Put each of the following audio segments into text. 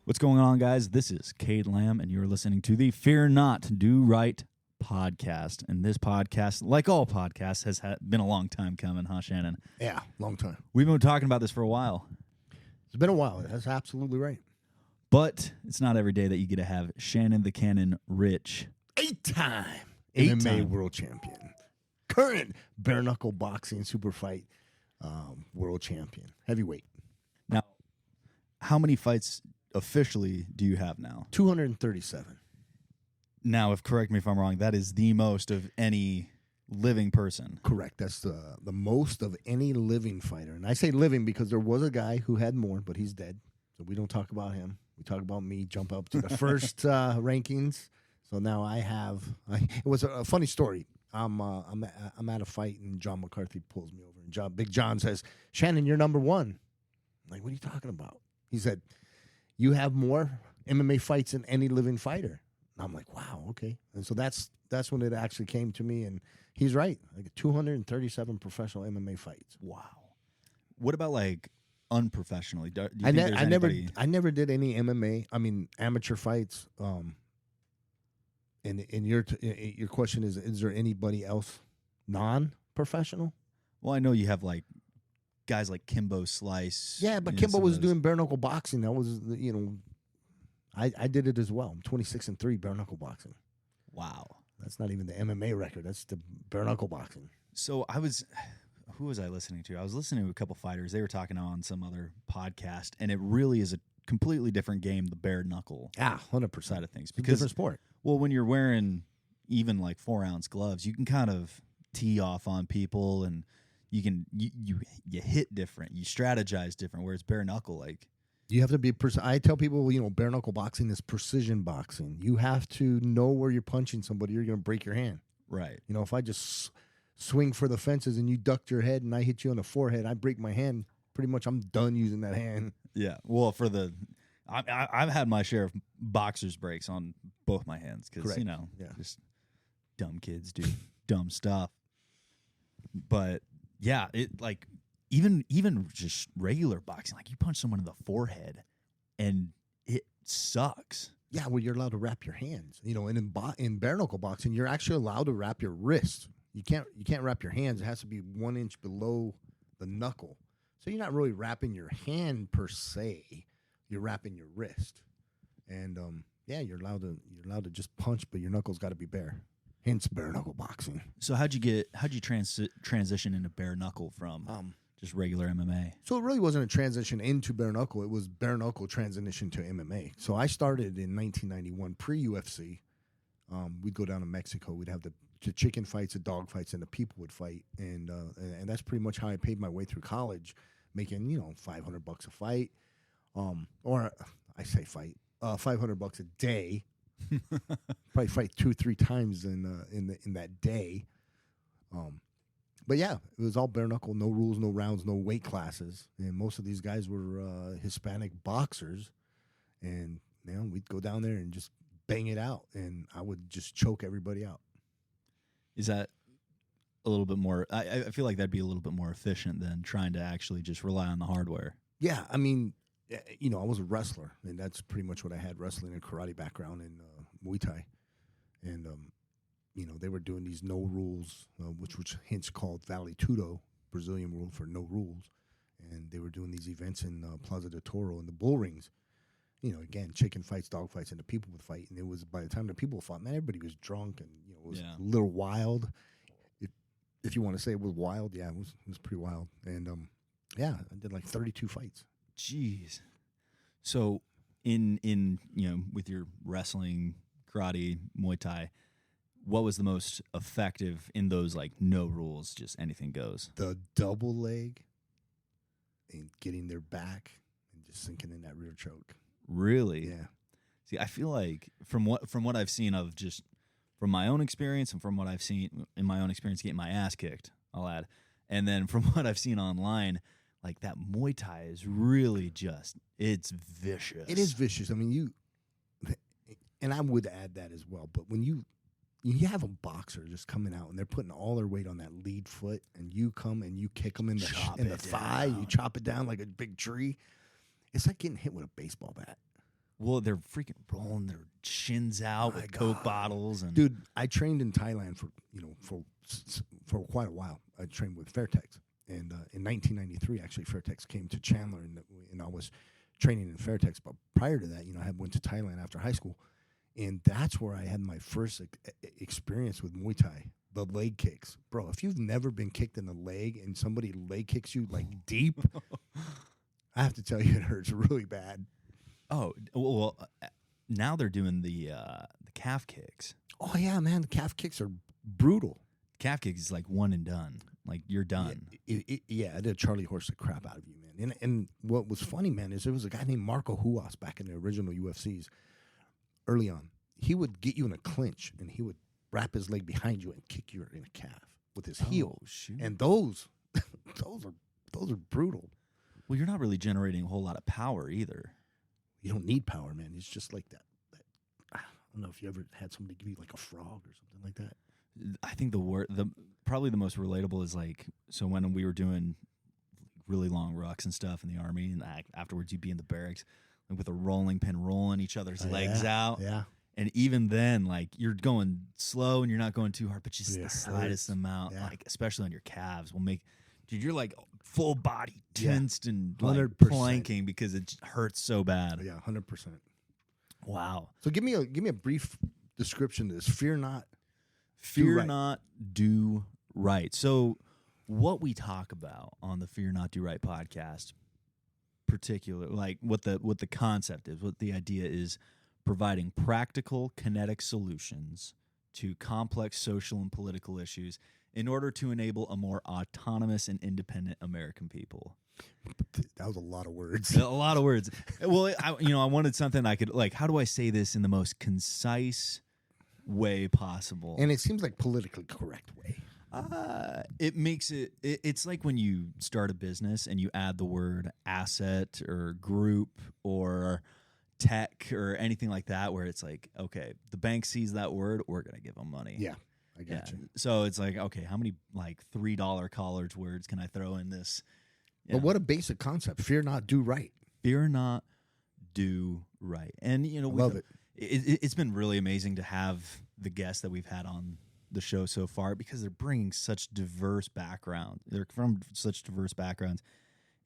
What's going on, guys? This is Cade Lamb, and you're listening to the Fear Not, Do Right podcast. And this podcast, like all podcasts, has been a long time coming, huh, Shannon? Yeah, long time. We've been talking about this for a while. It's been a while. That's absolutely right. But it's not every day that you get to have Shannon the Cannon Ritch. Eight-time Eight-time. MMA world champion. Current bare knuckle boxing super fight world champion. Heavyweight. Now, how many fights officially do you have now? 237. Now, correct me if I'm wrong, that is the most of any living person. Correct. That's the most of any living fighter. And I say living because there was a guy who had more, but he's dead. So we don't talk about him. We talk about me, jump up to the first rankings. So now I have it was a funny story. I'm at a fight, and John McCarthy pulls me over. And Big John says, "Shannon, you're number one." I'm like, what are you talking about? He said, "You have more MMA fights than any living fighter." And I'm like, wow, okay. And so that's when it actually came to me. And he's right. Like 237 professional MMA fights. Wow. What about like unprofessionally? Do you I think there's anybody... never did any MMA. I mean, amateur fights. And your question is there anybody else non-professional? Well, I know you have like guys like Kimbo Slice. Yeah, but Kimbo was doing bare knuckle boxing. That was, I did it as well. I'm 26-3 bare knuckle boxing. Wow. That's not even the MMA record. That's the bare knuckle boxing. So who was I listening to? I was listening to a couple fighters. They were talking on some other podcast, and it really is a completely different game, the bare knuckle 100% side of things. Because, different sport. Well, when you're wearing even like 4-ounce gloves, you can kind of tee off on people, and you hit different, you strategize different. Whereas bare knuckle, like you have to be. I tell people, bare knuckle boxing is precision boxing. You have to know where you're punching somebody. You're going to break your hand. Right. If I just swing for the fences and you ducked your head and I hit you on the forehead, I break my hand. Pretty much, I'm done using that hand. Yeah. Well, I've had my share of boxers breaks on both my hands because just dumb kids do dumb stuff. But yeah, it like even just regular boxing, like you punch someone in the forehead, and it sucks. Yeah, well, you're allowed to wrap your hands. And in bare knuckle boxing, you're actually allowed to wrap your wrist. You can't wrap your hands. It has to be 1 inch below the knuckle. So you're not really wrapping your hand per se. You're wrapping your wrist, and you're allowed to just punch, but your knuckles got to be bare. Hence, bare knuckle boxing. So how'd you transition into bare knuckle from just regular MMA? So it really wasn't a transition into bare knuckle. It was bare knuckle transition to MMA. So I started in 1991 pre-UFC. We'd go down to Mexico. We'd have the chicken fights, the dog fights, and the people would fight, and that's pretty much how I paid my way through college, making $500 a fight. Or I say fight, $500 a day. Probably fight 2-3 times in that day. But yeah, it was all bare knuckle, no rules, no rounds, no weight classes, and most of these guys were Hispanic boxers, and we'd go down there and just bang it out, and I would just choke everybody out. Is that a little bit more? I feel like that'd be a little bit more efficient than trying to actually just rely on the hardware. Yeah, I mean. I was a wrestler, and that's pretty much what I had, wrestling and karate background in Muay Thai. And, they were doing these no rules, which hence called Vale Tudo, Brazilian rule for no rules. And they were doing these events in Plaza de Toro in the bull rings. Again, chicken fights, dog fights, and the people would fight. And it was, by the time the people fought, man, everybody was drunk, and, it was a little wild. If you want to say it was wild, yeah, it was pretty wild. And, I did like 32 fights. Jeez. So in with your wrestling, karate, Muay Thai, what was the most effective in those like no rules, just anything goes? The double leg and getting their back and just sinking in that rear choke. Really? Yeah. See, I feel like from what I've seen of just from my own experience and from what I've seen in my own experience getting my ass kicked, I'll add, and then from what I've seen online, like that Muay Thai is really it's vicious. It is vicious. I mean, and I would add that as well. But when you have a boxer just coming out and they're putting all their weight on that lead foot, and you come and you kick them in the thigh, you chop it down like a big tree. It's like getting hit with a baseball bat. Well, they're freaking rolling their shins out with Coke bottles, and dude, I trained in Thailand for quite a while. I trained with Fairtex, and in 1993, actually, Fairtex came to Chandler, and I was training in Fairtex. But prior to that, I had went to Thailand after high school, and that's where I had my first experience with Muay Thai. The leg kicks, bro. If you've never been kicked in the leg and somebody leg kicks you like deep, I have to tell you, it hurts really bad. Oh, well, now they're doing the calf kicks. Oh, yeah, man. The calf kicks are brutal. Calf kicks is like one and done. Like, you're done. Yeah, it'll Charlie horse the crap out of you, man. And what was funny, man, is there was a guy named Marco Huas back in the original UFCs early on. He would get you in a clinch, and he would wrap his leg behind you and kick you in a calf with his heel. Shoot. And those are brutal. Well, you're not really generating a whole lot of power either. You don't need power, man. It's just like that. I don't know if you ever had somebody give you like a frog or something like that. I think probably the most relatable is like, so when we were doing really long rucks and stuff in the Army, and afterwards you'd be in the barracks like with a rolling pin, rolling each other's legs out. Yeah. And even then, like, you're going slow and you're not going too hard, but just the slightest amount, like especially on your calves, will make. Dude, you're like full body tensed and like planking because it hurts so bad. Yeah, 100%. Wow. So give me a brief description of this. Fear not. Fear not, do right. So what we talk about on the Fear Not, Do Right podcast, particular, like what the concept is, what the idea is, providing practical, kinetic solutions to complex social and political issues in order to enable a more autonomous and independent American people. That was a lot of words. A lot of words. Well, I wanted something I could, like, how do I say this in the most concise way possible? And it seems like politically correct way. It makes it's like when you start a business and you add the word asset or group or tech or anything like that, where it's like, okay, the bank sees that word, we're going to give them money. Yeah. I got you. So it's like, okay, how many like $3 college words can I throw in this? But what a basic concept. Fear not, do right. Fear not, do right. And, I love it. It's been really amazing to have the guests that we've had on the show so far because they're bringing such diverse backgrounds. They're from such diverse backgrounds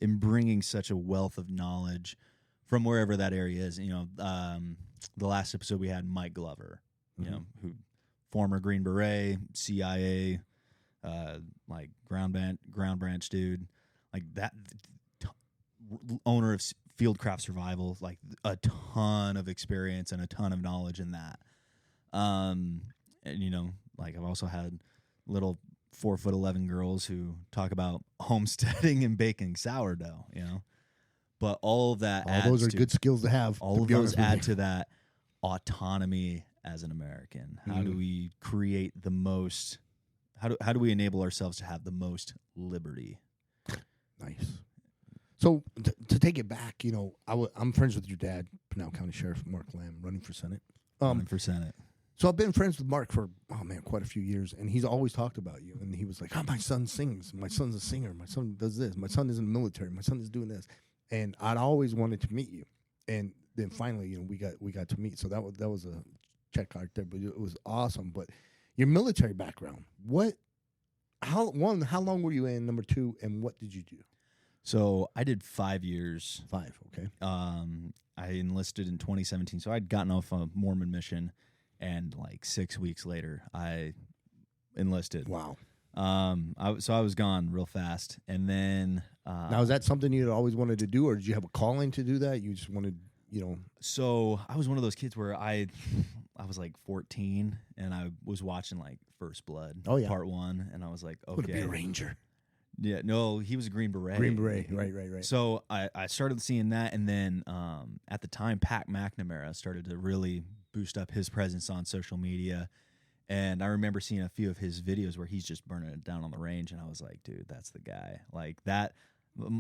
and bringing such a wealth of knowledge from wherever that area is. The last episode we had Mike Glover, who former Green Beret, CIA, like ground branch dude, like that, owner of Fieldcraft Survival, like a ton of experience and a ton of knowledge in that. And like I've also had little 4'11" girls who talk about homesteading and baking sourdough. But all of that, all those are good skills to have. All of those add to that autonomy as an American. How do we create the most? How do we enable ourselves to have the most liberty? Nice. So to take it back, I'm friends with your dad, Pinal County Sheriff Mark Lamb, running for Senate. Running for Senate. So I've been friends with Mark for quite a few years, and he's always talked about you. And he was like, my son sings. My son's a singer. My son does this. My son is in the military. My son is doing this. And I'd always wanted to meet you. And then finally, we got to meet. So that was a check out there, but it was awesome. But your military background, how long were you in? Number two, and what did you do? So I did 5 years. 5, okay. I enlisted in 2017. So I'd gotten off a Mormon mission, and like 6 weeks later, I enlisted. Wow. So I was gone real fast, and then now, is that something you had always wanted to do, or did you have a calling to do that? You just wanted, So I was one of those kids where I was like 14, and I was watching like First Blood, Part 1, and I was like, okay, would be a Ranger. Yeah, no, he was a Green Beret. Green Beret, right. So I started seeing that, and then at the time, Pat McNamara started to really boost up his presence on social media. And I remember seeing a few of his videos where he's just burning it down on the range, and I was like, dude, that's the guy. Like that.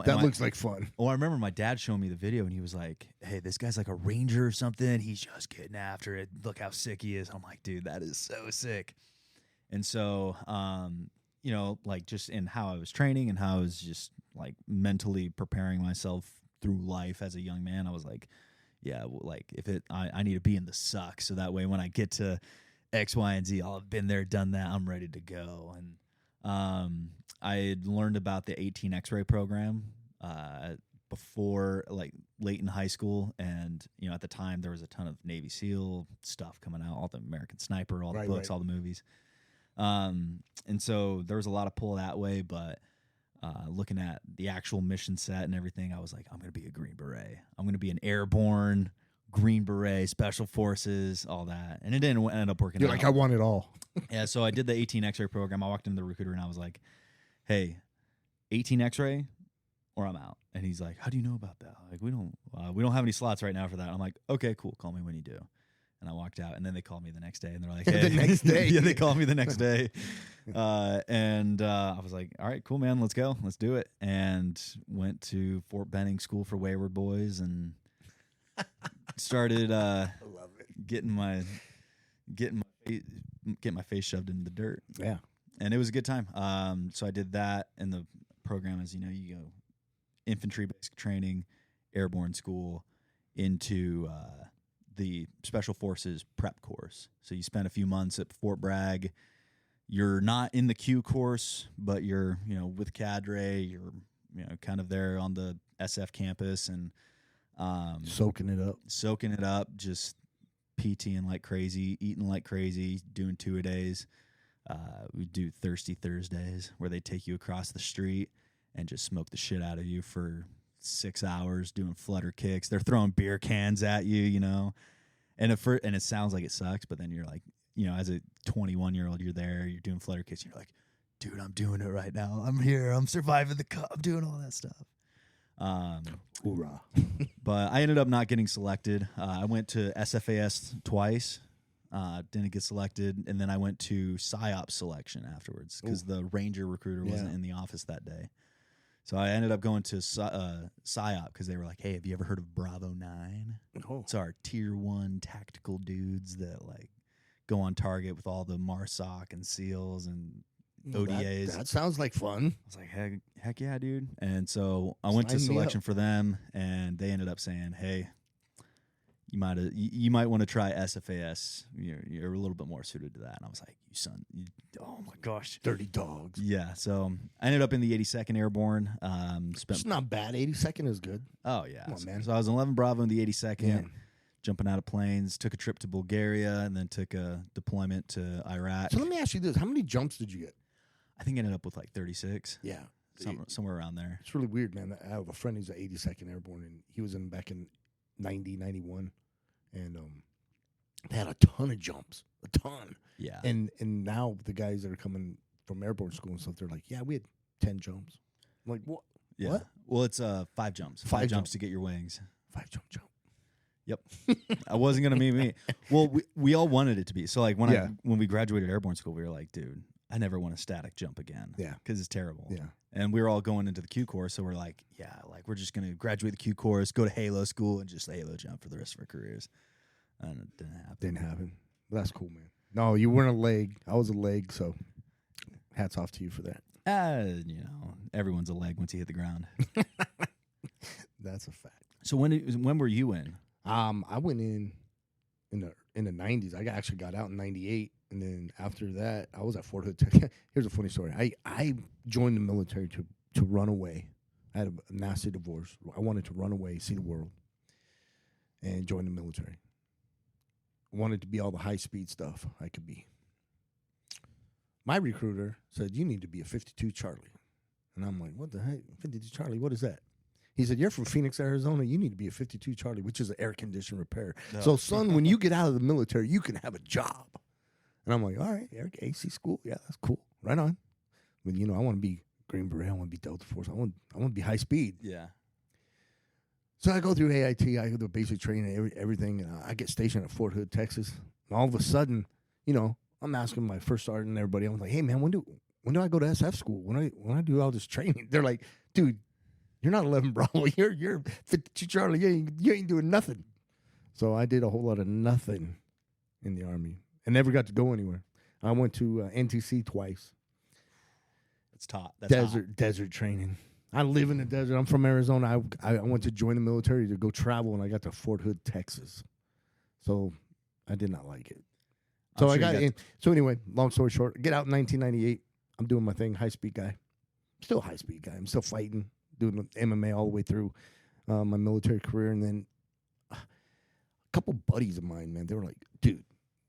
That looks like fun. Well, I remember my dad showing me the video, and he was like, hey, this guy's like a ranger or something. He's just getting after it. Look how sick he is. I'm like, dude, that is so sick. And so, like just in how I was training and how I was just like mentally preparing myself through life as a young man, I was like, yeah, like if I need to be in the suck, so that way when I get to X, Y, and Z, I'll have been there, done that. I'm ready to go. And I had learned about the 18 X-ray program before, like late in high school, and at the time there was a ton of Navy SEAL stuff coming out, all the American Sniper, all the books, all the movies, and so there was a lot of pull that way. But looking at the actual mission set and everything, I was like, I'm going to be a Green Beret. I'm going to be an airborne Green Beret, Special Forces, all that. And it didn't end up working out. You're like, I want it all. Yeah, so I did the 18 X-ray program. I walked into the recruiter and I was like, hey, 18 X-ray or I'm out. And he's like, how do you know about that? Like, we don't have any slots right now for that. I'm like, okay, cool. Call me when you do. And I walked out, and then they called me the next day, and they're like, hey. The next day? Yeah, they called me the next day. And I was like, all right, cool, man. Let's go. Let's do it. And went to Fort Benning School for Wayward Boys and started getting my face shoved into the dirt. Yeah. And it was a good time. So I did that, and the program is, you go infantry basic training, airborne school, into the Special Forces prep course. So you spend a few months at Fort Bragg. You're not in the Q course, but you're, with cadre. You're, kind of there on the SF campus and soaking it up, just PTing like crazy, eating like crazy, doing 2-a-days. We do Thirsty Thursdays, where they take you across the street and just smoke the shit out of you for 6 hours doing flutter kicks. They're throwing beer cans at you, and it sounds like it sucks, but then you're like, as a 21-year-old, you're there, you're doing flutter kicks, and you're like, dude, I'm doing it right now. I'm here. I'm surviving the cup. I'm doing all that stuff. Hoorah. But I ended up not getting selected. I went to SFAS twice. Didn't get selected, and then I went to PSYOP selection afterwards because the Ranger recruiter wasn't in the office that day. So I ended up going to PSYOP because they were like, hey, have you ever heard of Bravo 9? Oh. It's our tier 1 tactical dudes that like go on target with all the MARSOC and SEALs and ODAs. That sounds like fun. I was like, heck yeah, dude. And so I went to selection for them, and they ended up saying, hey, you might want to try SFAS. You're a little bit more suited to that. And I was like, oh my gosh, dirty dogs. Yeah. So I ended up in the 82nd Airborne. It's not bad. 82nd is good. Oh yeah, come on, man. So I was 11 Bravo in the 82nd, jumping out of planes. Took a trip to Bulgaria, and then took a deployment to Iraq. So let me ask you this: how many jumps did you get? I think I ended up with like 36. Yeah, somewhere around there. It's really weird, man. I have a friend who's at 82nd Airborne, and he was back in 90, 91. And they had a ton of jumps, a ton. Yeah. And now the guys that are coming from airborne school and stuff, they're like, yeah, we had 10 jumps. I'm like, what? Yeah. What? Well, it's 5 jumps. 5 jumps to get your wings. 5 jump. Yep. I wasn't gonna meet me. Well, we all wanted it to be. So like when we graduated airborne school, we were like, dude, I never want a static jump again. Yeah. Because it's terrible. Yeah. And we were all going into the Q course, so we're like, we're just gonna graduate the Q course, go to Halo school, and just Halo jump for the rest of our careers. And it didn't happen. That's cool, man. No, you weren't a leg. I was a leg, so hats off to you for that. Everyone's a leg once you hit the ground. That's a fact. So when were you in? I went in the 90s. I actually got out in 98, and then after that, I was at Fort Hood. Here's a funny story. I joined the military to run away. I had a nasty divorce. I wanted to run away, see the world, and join the military. I wanted to be all the high-speed stuff I could be. My recruiter said, you need to be a 52 Charlie. And I'm like, what the heck? 52 Charlie, what is that? He said, you're from Phoenix, Arizona. You need to be a 52 Charlie, which is an air condition repair. No. So, son, when you get out of the military, you can have a job. And I'm like, all right, AC school. Yeah, that's cool. Right on. But, I want to be Green Beret. I want to be Delta Force. I want to be high speed. Yeah. So I go through AIT. I go to basic training, everything. I get stationed at Fort Hood, Texas. And all of a sudden, I'm asking my first sergeant and everybody. I'm like, hey, man, when do I go to SF school? When I do all this training? They're like, dude, you're not 11 Bravo. You're 52 Charlie. You ain't doing nothing. So I did a whole lot of nothing in the Army and never got to go anywhere. I went to NTC twice. It's top. That's desert training. I live in the desert. I'm from Arizona. I went to join the military to go travel, and I got to Fort Hood, Texas. So I did not like it. So I got in. So anyway, long story short, get out in 1998. I'm doing my thing, high-speed guy. Still a high-speed guy. I'm still fighting, doing MMA all the way through my military career. And then a couple buddies of mine, man, they were like, dude,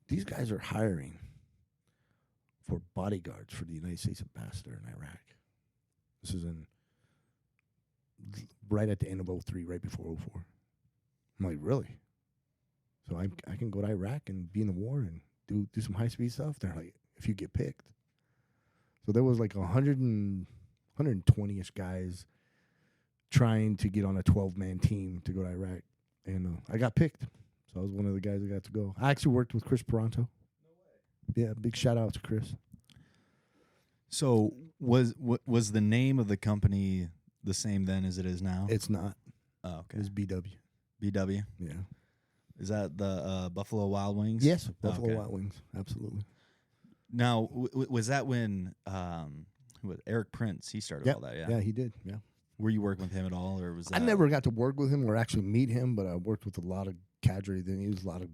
these guys are hiring for bodyguards for the United States ambassador in Iraq. This is right at the end of 03, right before 04. I'm like, really? So I can go to Iraq and be in the war and do some high-speed stuff? They're like, if you get picked. So there was like 120-ish guys trying to get on a 12-man team to go to Iraq. And I got picked. So I was one of the guys that got to go. I actually worked with Chris Peranto. No way. Yeah, big shout-out to Chris. So was the name of the company the same then as it is now? It's not. Oh, okay. It's BW. BW? Yeah. Is that the Buffalo Wild Wings? Yes, Buffalo Wild Wings. Absolutely. Now, was that when Eric Prince, he started all that, yeah? Yeah, he did, yeah. Were you working with him at all, or was that... I never got to work with him or actually meet him, but I worked with a lot of cadre. Then he was a lot of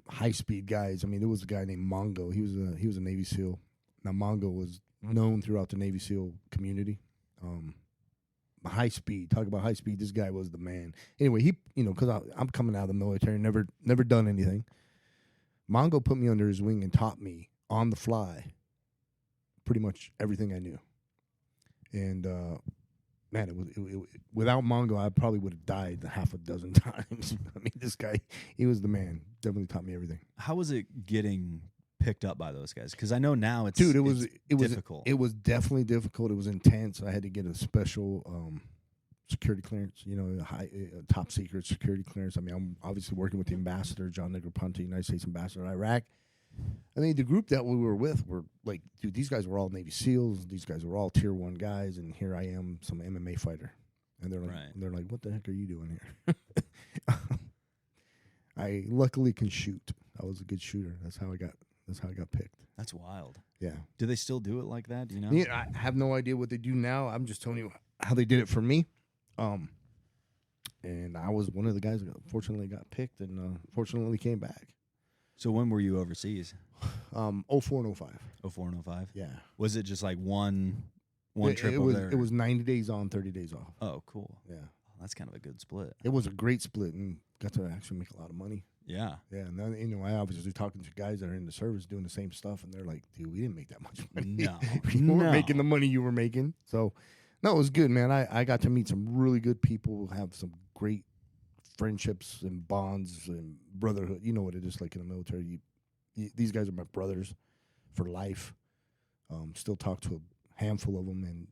high-speed guys. I mean, there was a guy named Mongo. He was a Navy SEAL. Now, Mongo was known throughout the Navy SEAL community. High speed. Talk about high speed. This guy was the man. Anyway, he, because I'm coming out of the military, never done anything. Mongo put me under his wing and taught me on the fly pretty much everything I knew. And man, it without Mongo, I probably would have died half a dozen times. I mean, this guy, he was the man. Definitely taught me everything. How was it getting picked up by those guys? Because I know now it's difficult. It was definitely difficult. It was intense. I had to get a special security clearance, top secret security clearance. I mean, I'm obviously working with the ambassador, John Negroponte, United States ambassador in Iraq. I mean, the group that we were with were like, dude, these guys were all Navy SEALs. These guys were all tier 1 guys, and here I am, some MMA fighter. And they're like, what the heck are you doing here? I luckily can shoot. I was a good shooter. That's how I got picked. That's wild. Yeah. Do they still do it like that? Do you know? Yeah, I have no idea what they do now. I'm just telling you how they did it for me. And I was one of the guys that fortunately got picked and fortunately came back. So when were you overseas? 04 and 05. 04 and 05? Yeah. Was it just like one trip over there? It was 90 days on, 30 days off. Oh, cool. Yeah. Oh, that's kind of a good split. It was a great split and got to actually make a lot of money. Yeah. Yeah, and then, I obviously talking to guys that are in the service doing the same stuff, and they're like, dude, we didn't make that much money. No. We weren't making the money you were making. So, no, it was good, man. I got to meet some really good people, have some great friendships and bonds and brotherhood. You know what it is like in the military. These guys are my brothers for life. Still talk to a handful of them, and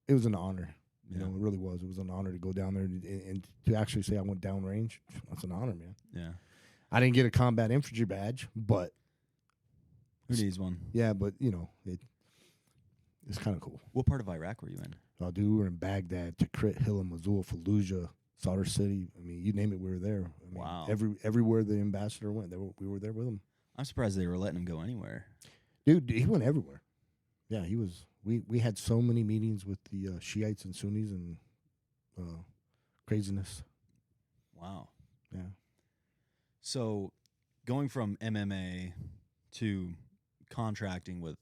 it was an honor. You know, it really was. It was an honor to go down there and to actually say I went downrange. That's an honor, man. Yeah. I didn't get a combat infantry badge, but who needs one? Yeah, but it's kind of cool. What part of Iraq were you in? Oh, dude, we were in Baghdad, Tikrit, Hillah, Mosul, Fallujah, Sadr City. I mean, you name it, we were there. I mean, wow. Everywhere the ambassador went, we were there with him. I'm surprised they were letting him go anywhere. Dude, he went everywhere. Yeah, he was. We had so many meetings with the Shiites and Sunnis and craziness. Wow. Yeah. So, going from MMA to contracting with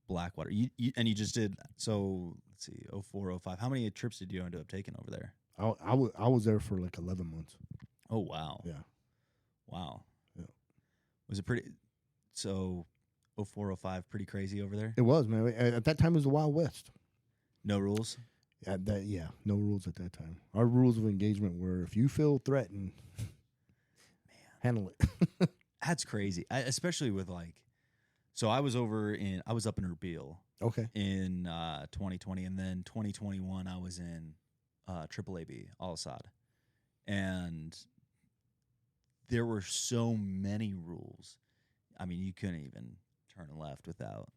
Blackwater, you just did. So let's see, 04, 05. How many trips did you end up taking over there? I was there for like 11 months. Oh wow. Yeah. Wow. Yeah. Was it pretty? So 04, 05, pretty crazy over there? It was, man. At that time, it was the Wild West. No rules? No rules at that time. Our rules of engagement were if you feel threatened, handle it. That's crazy. Especially with so I was up in Erbil. Okay. In 2020, and then 2021 I was in AAAB, Al-Assad. And there were so many rules. I mean, you couldn't even turn left without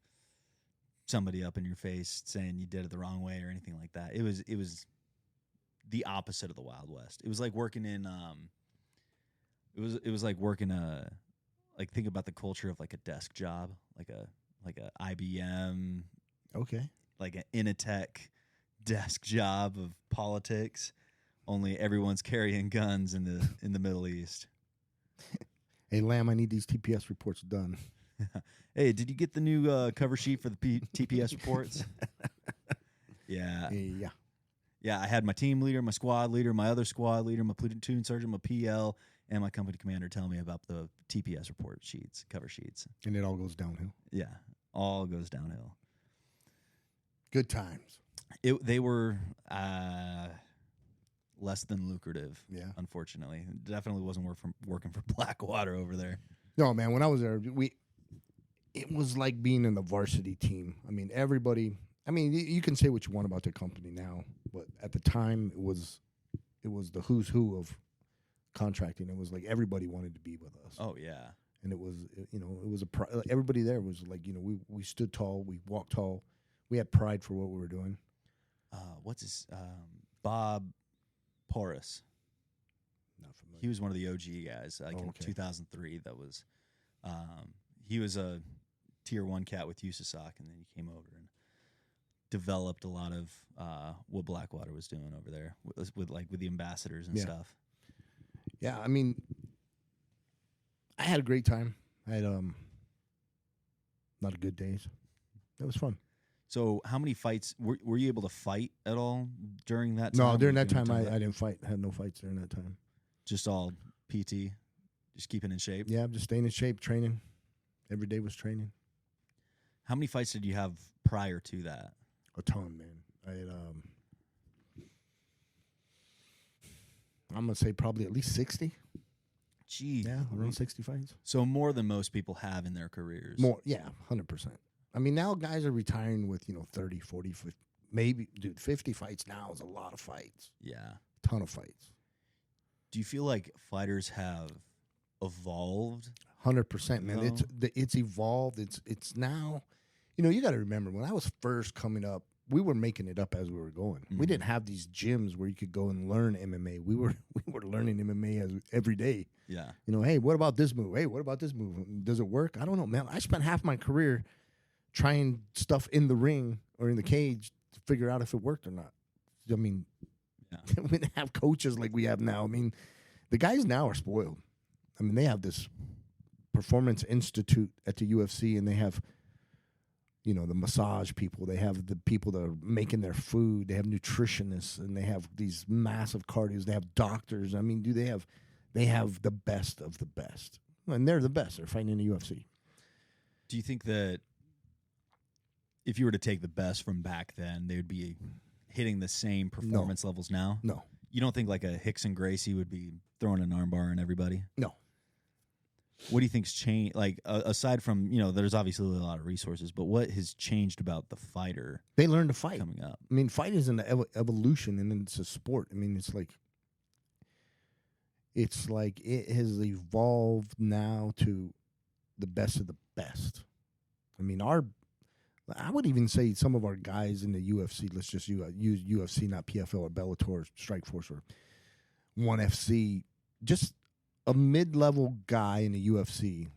somebody up in your face saying you did it the wrong way or anything like that. It was the opposite of the Wild West. It was like working in it was like working think about the culture of like a desk job, like a IBM. Okay. like an Initech desk job of politics. Only everyone's carrying guns in the Middle East. Hey, Lamb, I need these TPS reports done. Hey, did you get the new cover sheet for the TPS reports? Yeah. Yeah, I had my team leader, my squad leader, my other squad leader, my platoon sergeant, my PL, and my company commander tell me about the TPS report sheets, cover sheets. And it all goes downhill. Yeah, all goes downhill. Good times. They were less than lucrative, unfortunately. It definitely wasn't working for Blackwater over there. No, man, when I was there, it was like being in the varsity team. I mean, everybody... I mean, you can say what you want about the company now, but at the time, it was the who's who of contracting. It was like everybody wanted to be with us. Oh yeah, and it was everybody there was like, you know, we stood tall, we walked tall, we had pride for what we were doing. What's his Bob Porras? Not familiar. He was one of the OG guys, like in 2003. That was he was a tier 1 cat with USASOC, and then he came over and developed a lot of what Blackwater was doing over there with the ambassadors and stuff. Yeah, I mean, I had a great time. I had a lot of good days. It was fun. So how many fights were you able to fight at all during that time? No, during that time I didn't fight. I had no fights during that time. Just all PT, just keeping in shape? Yeah, just staying in shape, training. Every day was training. How many fights did you have prior to that? A ton, man. I had, I'm going to say probably at least 60. Gee. Yeah, around 60 fights. So more than most people have in their careers. More, yeah, 100%. I mean, now guys are retiring with, 30, 40, 50, maybe, dude, 50 fights now is a lot of fights. Yeah. Ton of fights. Do you feel like fighters have evolved? 100%, man. It's evolved. It's now... you got to remember, when I was first coming up, we were making it up as we were going. Mm-hmm. We didn't have these gyms where you could go and learn MMA. We were learning MMA every day. Yeah. Hey, what about this move? Hey, what about this move? Does it work? I don't know, man. I spent half my career trying stuff in the ring or in the cage to figure out if it worked or not. I mean, we didn't have coaches like we have now. I mean, the guys now are spoiled. I mean, they have this performance institute at the UFC, and they have... the massage people, they have the people that are making their food, they have nutritionists, and they have these massive cardios, they have doctors. I mean, they have the best of the best. And they're the best. They're fighting in the UFC. Do you think that if you were to take the best from back then, they would be hitting the same performance levels now? No. You don't think like a Hickson Gracie would be throwing an armbar in everybody? No. What do you think's changed? Like, aside from, there's obviously a lot of resources, but what has changed about the fighter? They learn to fight. Coming up. I mean, fight is an evolution, and it's a sport. I mean, it's like it has evolved now to the best of the best. I mean, I would even say some of our guys in the UFC, let's just use UFC, not PFL or Bellator or Strikeforce or ONE FC, just a mid-level guy in the UFC.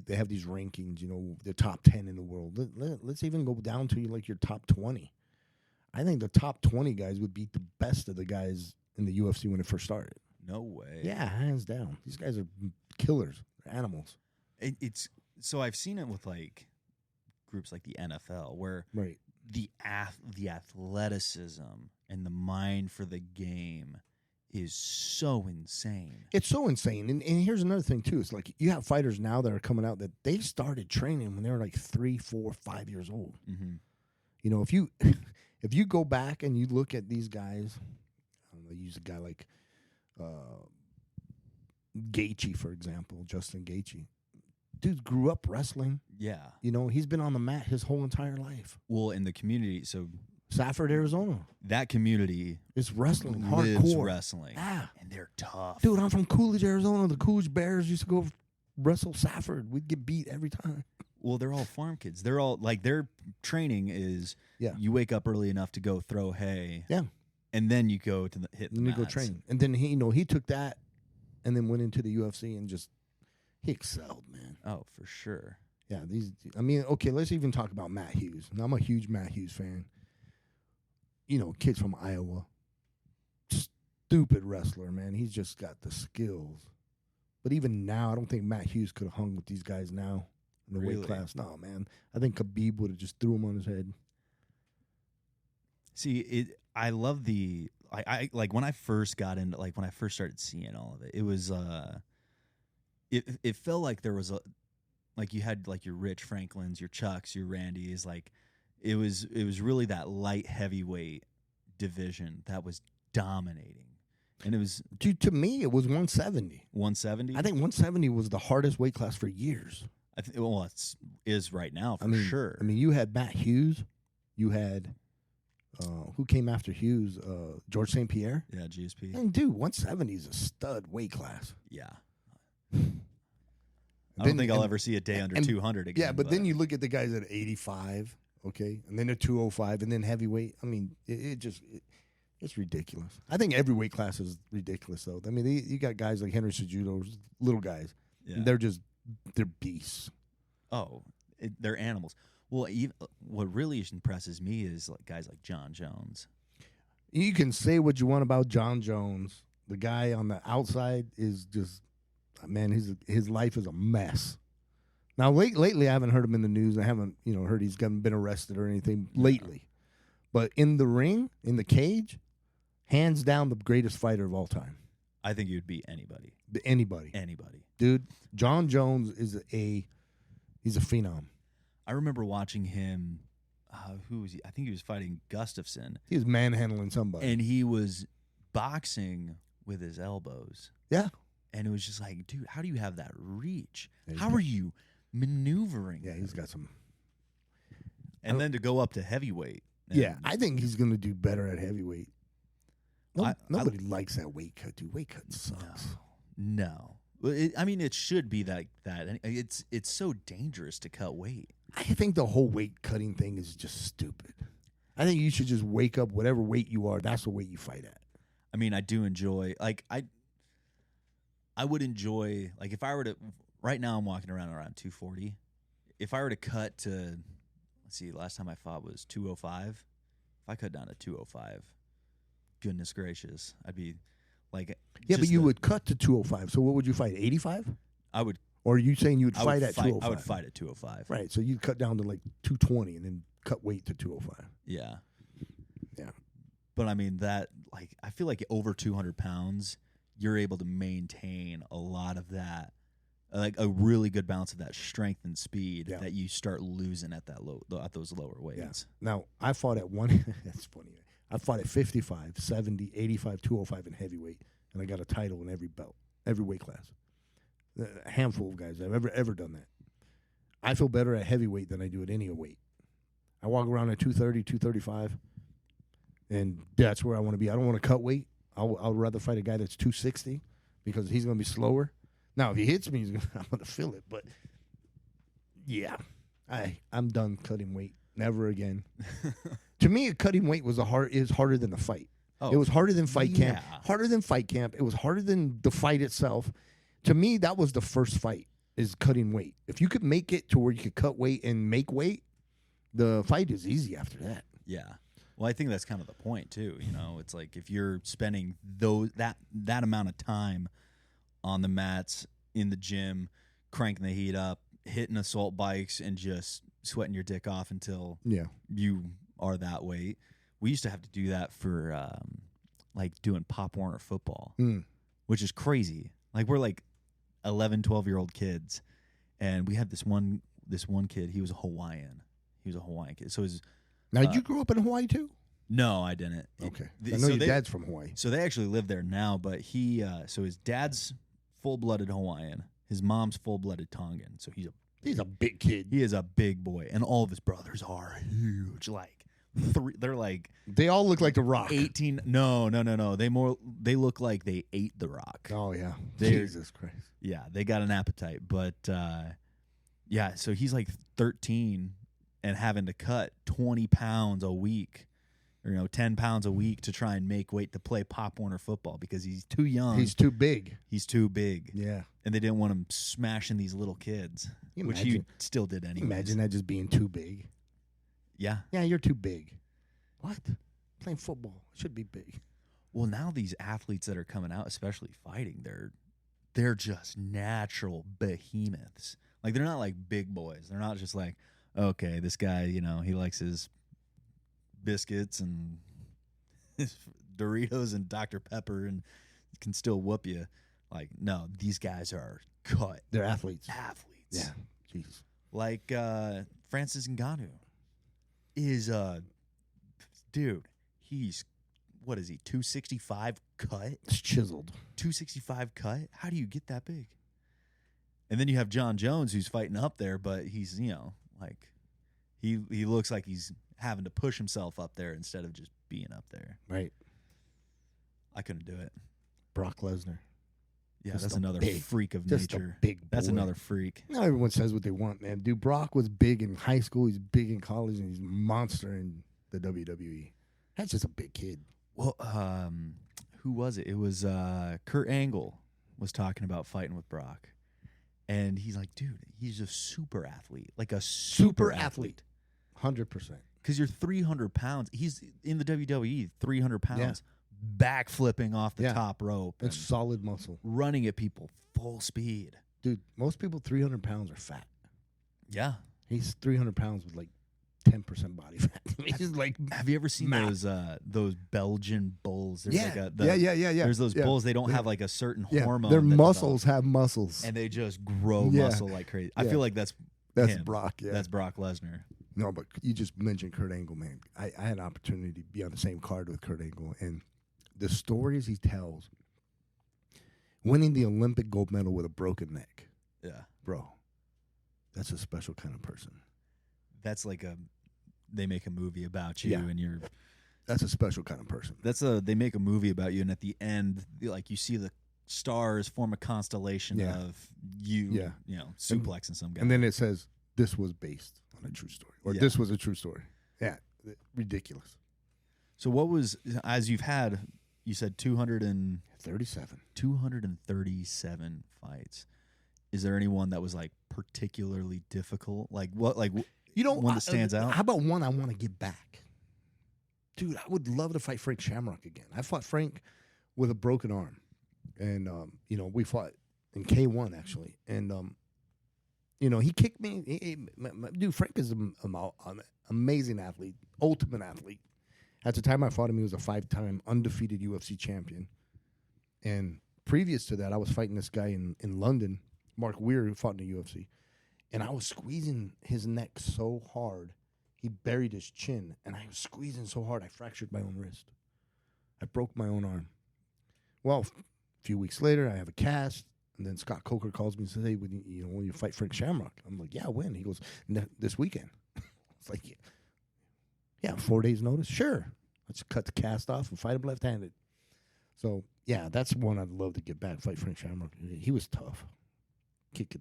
They have these rankings, the top 10 in the world. Let's even go down to like your top 20. I think the top 20 guys would beat the best of the guys in the UFC when it first started. No way. Yeah, hands down. These guys are killers, animals. So I've seen it with like groups like the NFL, where the athleticism and the mind for the game is so insane. It's so insane. And here's another thing too. It's like you have fighters now that are coming out that they started training when they were like 3, 4, 5 years old. Mm-hmm. If you go back and you look at these guys, I don't know, use a guy like Gaethje, for example, Justin Gaethje. Dude grew up wrestling. Yeah. He's been on the mat his whole entire life. Well, in the community, so Safford, Arizona. That community is wrestling, lives hardcore wrestling. Yeah. And they're tough. Dude, I'm from Coolidge, Arizona. The Coolidge Bears used to go wrestle Safford. We'd get beat every time. Well, they're all farm kids. They're all like, their training is you wake up early enough to go throw hay. Yeah. And then you go to hit the mats. You go train. And then he took that and then went into the UFC and he excelled, man. Oh, for sure. Yeah, I mean, okay, let's even talk about Matt Hughes. Now, I'm a huge Matt Hughes fan. You know, kids from Iowa. Stupid wrestler, man. He's just got the skills. But even now, I don't think Matt Hughes could have hung with these guys now in the weight class. No, man. I think Khabib would have just threw him on his head. See, I love I like when I first got into, like when I first started seeing all of it, it was it felt like there was like you had like your Rich Franklins, your Chucks, your Randys, like it was really that light heavyweight division that was dominating. And it was, dude, to me it was 170. 170? I think 170 was the hardest weight class for years. Well, it is right now for sure. I mean, you had Matt Hughes, you had who came after Hughes? George St. Pierre? Yeah, GSP. And dude, 170 is a stud weight class. Yeah. I don't think I'll ever see a day under 200 again. Yeah, but then you look at the guys at 85, okay, and then a 205, and then heavyweight. I mean, it's ridiculous. I think every weight class is ridiculous, though. I mean, you got guys like Henry Cejudo, little guys. Yeah. They're beasts. Oh, they're animals. Well, what really impresses me is like guys like John Jones. You can say what you want about John Jones. The guy on the outside is just, man, his life is a mess. Now, lately, I haven't heard him in the news. I haven't, heard he's been arrested or anything lately. But in the ring, in the cage, hands down the greatest fighter of all time. I think he would beat anybody. Anybody. Dude, John Jones he's a phenom. I remember watching him. Who was he? I think he was fighting Gustafsson. He was manhandling somebody. And he was boxing with his elbows. Yeah. And it was just like, dude, how do you have that reach? How are you maneuvering? Yeah, he's got some. And then to go up to heavyweight. Yeah, I think he's going to do better at heavyweight. Nobody likes that weight cut, dude. Weight cut sucks. No. I mean, it should be that. It's so dangerous to cut weight. I think the whole weight cutting thing is just stupid. I think you should just wake up whatever weight you are. That's the weight you fight at. I mean, I do enjoy, like, I would enjoy, like, if I were to, right now I'm walking around 240. If I were to cut to, let's see, last time I fought was 205. If I cut down to 205, goodness gracious, I'd be like, yeah, but you would cut to 205. So what would you fight? 85? I would. Or are you saying you would fight at 205? I would fight at 205. Right. So you'd cut down to like 220 and then cut weight to 205. Yeah. Yeah. But I mean, that, like, I feel like over 200 pounds, you're able to maintain a lot of that, like a really good balance of that strength and speed that you start losing at at those lower weights. Yeah. Now, I fought at that's funny. I fought at 55, 70, 85, 205 in heavyweight, and I got a title in every belt, every weight class. A handful of guys have ever done that. I feel better at heavyweight than I do at any weight. I walk around at 230, 235, and that's where I want to be. I don't want to cut weight. I'll rather fight a guy that's 260 because he's going to be slower. Now, if he hits me, I'm going to feel it. But, yeah, I'm done cutting weight. Never again. To me, cutting weight is harder than the fight. Oh, it was harder than fight camp. Harder than fight camp. It was harder than the fight itself. To me, that was the first fight, is cutting weight. If you could make it to where you could cut weight and make weight, the fight is easy after that. Yeah. Well, I think that's kind of the point, too. It's like if you're spending that amount of time on the mats, in the gym, cranking the heat up, hitting assault bikes, and just sweating your dick off until you are that weight. We used to have to do that for like doing Pop Warner football, which is crazy. Like, we're like 11, 12-year-old kids, and we had this one kid. He was a Hawaiian. Kid. So now, did you grow up in Hawaii too? No, I didn't. Okay, I know your dad's from Hawaii. So they actually live there now, but so his dad's full-blooded Hawaiian. His mom's full-blooded Tongan. So he's a big kid. He is a big boy, and all of his brothers are huge. Like they're like, they all look like The Rock. 18. No. They look like they ate The Rock. Oh yeah, Jesus Christ. Yeah, they got an appetite, but yeah. So he's like 13 and having to cut 20 pounds a week or 10 pounds a week to try and make weight to play Pop Warner football because he's too young. He's too big. He's too big. Yeah. And they didn't want him smashing these little kids, which he still did anyway. Imagine that just being too big. Yeah. Yeah, you're too big. What? Playing football should be big. Well, now these athletes that are coming out, especially fighting, they're just natural behemoths. Like, they're not like big boys. They're not just like, okay, this guy, he likes his biscuits and his Doritos and Dr. Pepper and can still whoop you. Like, no, these guys are cut. They're athletes. Athletes. Yeah. Jesus. Like Francis Ngannou is dude, he's, what is he, 265 cut? It's chiseled. 265 cut? How do you get that big? And then you have John Jones, who's fighting up there, but he's, like, he looks like he's having to push himself up there instead of just being up there. Right. I couldn't do it. Brock Lesnar. Yeah, Just that's a another big- freak of just nature. a big That's boy. another freak. Now everyone says what they want, man. Dude, Brock was big in high school. He's big in college, and he's a monster in the WWE. That's just a big kid. Well, who was it? It was Kurt Angle was talking about fighting with Brock. And he's like, dude, he's a super athlete. Like a super athlete. 100%. Because you're 300 pounds. He's in the WWE, 300 pounds, backflipping off the top rope. It's solid muscle. Running at people full speed. Dude, most people 300 pounds are fat. Yeah. He's 300 pounds with like 10% body fat. He's like, have you ever seen those Belgian bulls? There's yeah. Like yeah. There's those bulls. They don't have like a certain hormone. Their muscles have muscles. And they just grow muscle like crazy. I feel like that's him. Brock. Yeah. That's Brock Lesnar. No, but you just mentioned Kurt Angle, man. I had an opportunity to be on the same card with Kurt Angle, and the stories he tells, winning the Olympic gold medal with a broken neck. Yeah. Bro, that's a special kind of person. That's like they make a movie about you and you're. That's a special kind of person. They make a movie about you, and at the end, like, you see the stars form a constellation of you, suplexing some guy. And then it says, this was based on a true story, or this was a true story. Yeah, ridiculous. So what was, as you've had, you said 237 fights. Is there anyone that was like particularly difficult? Like what, like one that stands out? How about one I want to get back? Dude, I would love to fight Frank Shamrock again. I fought Frank with a broken arm, and we fought in K1 actually, and he kicked me. Dude, Frank is an amazing athlete, ultimate athlete. At the time I fought him, he was a 5-time undefeated UFC champion. And previous to that, I was fighting this guy in London, Mark Weir, who fought in the UFC. And I was squeezing his neck so hard, he buried his chin. And I was squeezing so hard, I fractured my own wrist. I broke my own arm. Well, a few weeks later, I have a cast. And then Scott Coker calls me and says, hey, when you fight Frank Shamrock? I'm like, yeah, when? He goes, this weekend. It's like, yeah, 4 days notice? Sure. Let's cut the cast off and fight him left-handed. So, yeah, that's one I'd love to get back, fight Frank Shamrock. He was tough. Kid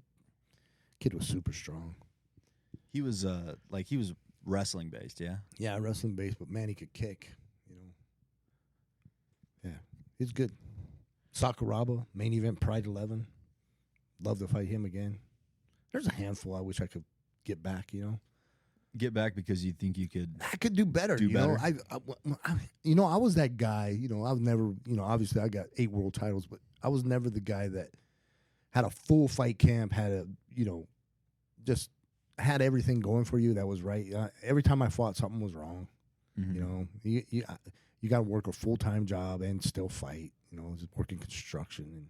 was super strong. He was he was wrestling-based, yeah? Yeah, wrestling-based, but, man, he could kick, Yeah, he's good. Sakuraba, main event, Pride 11. Love to fight him again. There's a handful I wish I could get back, Get back because you think you could. I could do better. I was that guy. I was never. Obviously, I got 8 world titles, but I was never the guy that had a full fight camp. Had a, just had everything going for you. That was right. Every time I fought, something was wrong. Mm-hmm. You got to work a full-time job and still fight. Just working construction,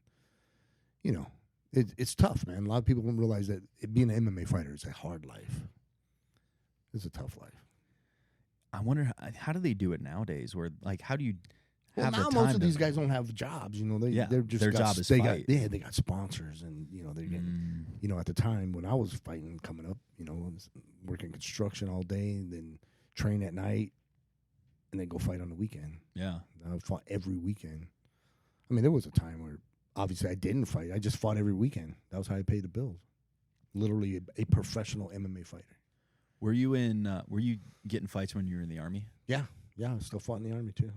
and it's tough, man. A lot of people don't realize that being an MMA fighter is a hard life. It's a tough life. I wonder how do they do it nowadays? Where how do you have now the time most of these guys don't have jobs. They're just their job is fight. They got sponsors, and they're getting. At the time when I was fighting, coming up, I was working construction all day, and then train at night, and then go fight on the weekend. Yeah, I fought every weekend. I mean, there was a time where obviously I didn't fight. I just fought every weekend. That was how I paid the bills. Literally a professional MMA fighter. Were you getting fights when you were in the Army? Yeah. Yeah, I still fought in the Army, too.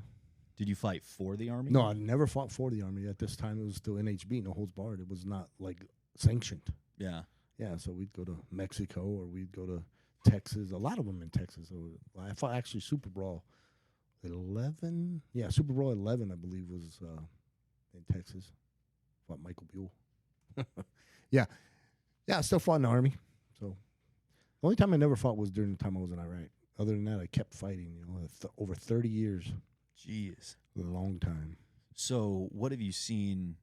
Did you fight for the Army? No, I never fought for the Army. At this time, it was still NHB, no holds barred. It was not, like, sanctioned. Yeah. Yeah, so we'd go to Mexico or we'd go to Texas. A lot of them in Texas. So I fought actually Super Brawl 11. Yeah, Super Brawl 11, I believe, was in Texas. Fought Michael Buell. Yeah. Yeah, I still fought in the Army. So the only time I never fought was during the time I was in Iraq. Other than that, I kept fighting, over 30 years. Jeez. A long time. So what have you seen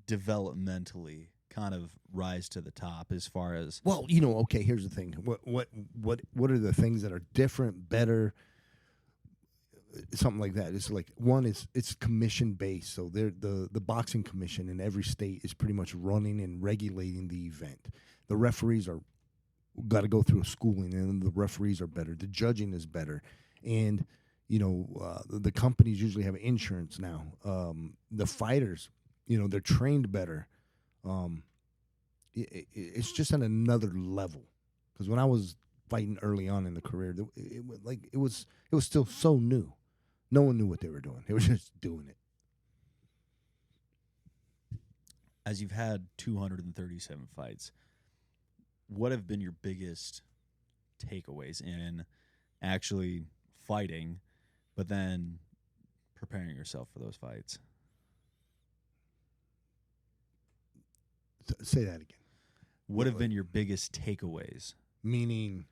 developmentally kind of rise to the top as far as? Well, okay, here's the thing. What are the things that are different, better, something like that? It's like, one is it's commission based. So the boxing commission in every state is pretty much running and regulating the event. The referees are got to go through a schooling, and the referees are better. The judging is better, and the companies usually have insurance now. The fighters, they're trained better. It's just on another level. Because when I was fighting early on in the career, it was still so new. No one knew what they were doing. They were just doing it. As you've had 237 fights, what have been your biggest takeaways in actually fighting, but then preparing yourself for those fights? Say that again. What have been your biggest takeaways? Meaning,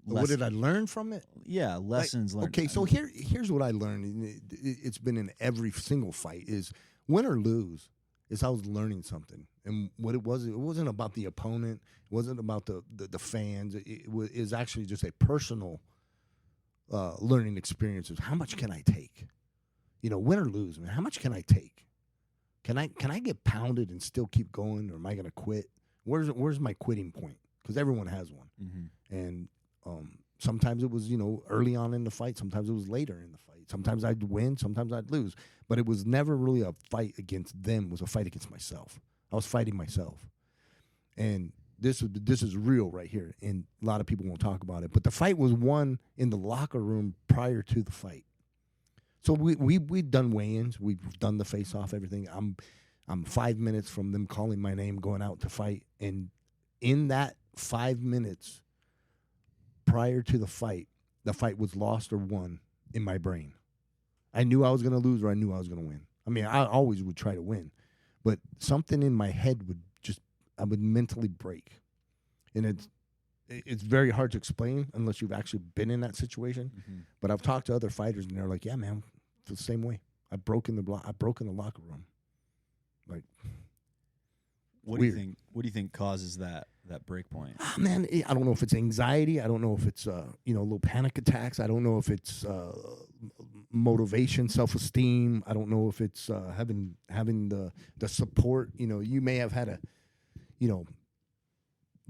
what did I learn from it? Yeah, lessons learned. Okay, so here's what I learned. It's been in every single fight. Is win or lose, is I was learning something. And what it wasn't about the opponent. It wasn't about the fans. It was actually just a personal learning experience. Of how much can I take? Win or lose, man. How much can I take? Can I get pounded and still keep going, or am I going to quit? Where's my quitting point? Because everyone has one. Mm-hmm. And sometimes it was, early on in the fight. Sometimes it was later in the fight. Sometimes I'd win. Sometimes I'd lose. But it was never really a fight against them. It was a fight against myself. I was fighting myself. And this is real right here. And a lot of people won't talk about it. But the fight was won in the locker room prior to the fight. So we've done weigh-ins. We've done the face-off, everything. I'm 5 minutes from them calling my name, going out to fight. And in that 5 minutes prior to the fight was lost or won in my brain. I knew I was going to lose, or I knew I was going to win. I mean, I always would try to win. But something in my head I would mentally break. And it's very hard to explain unless you've actually been in that situation. Mm-hmm. But I've talked to other fighters, and they're like, yeah, man, it's the same way. I broke in the locker room. Like, what do you think causes that break point? Man, I don't know if it's anxiety. I don't know if it's little panic attacks. I don't know if it's motivation, self-esteem. I don't know if it's having the support. You may have had a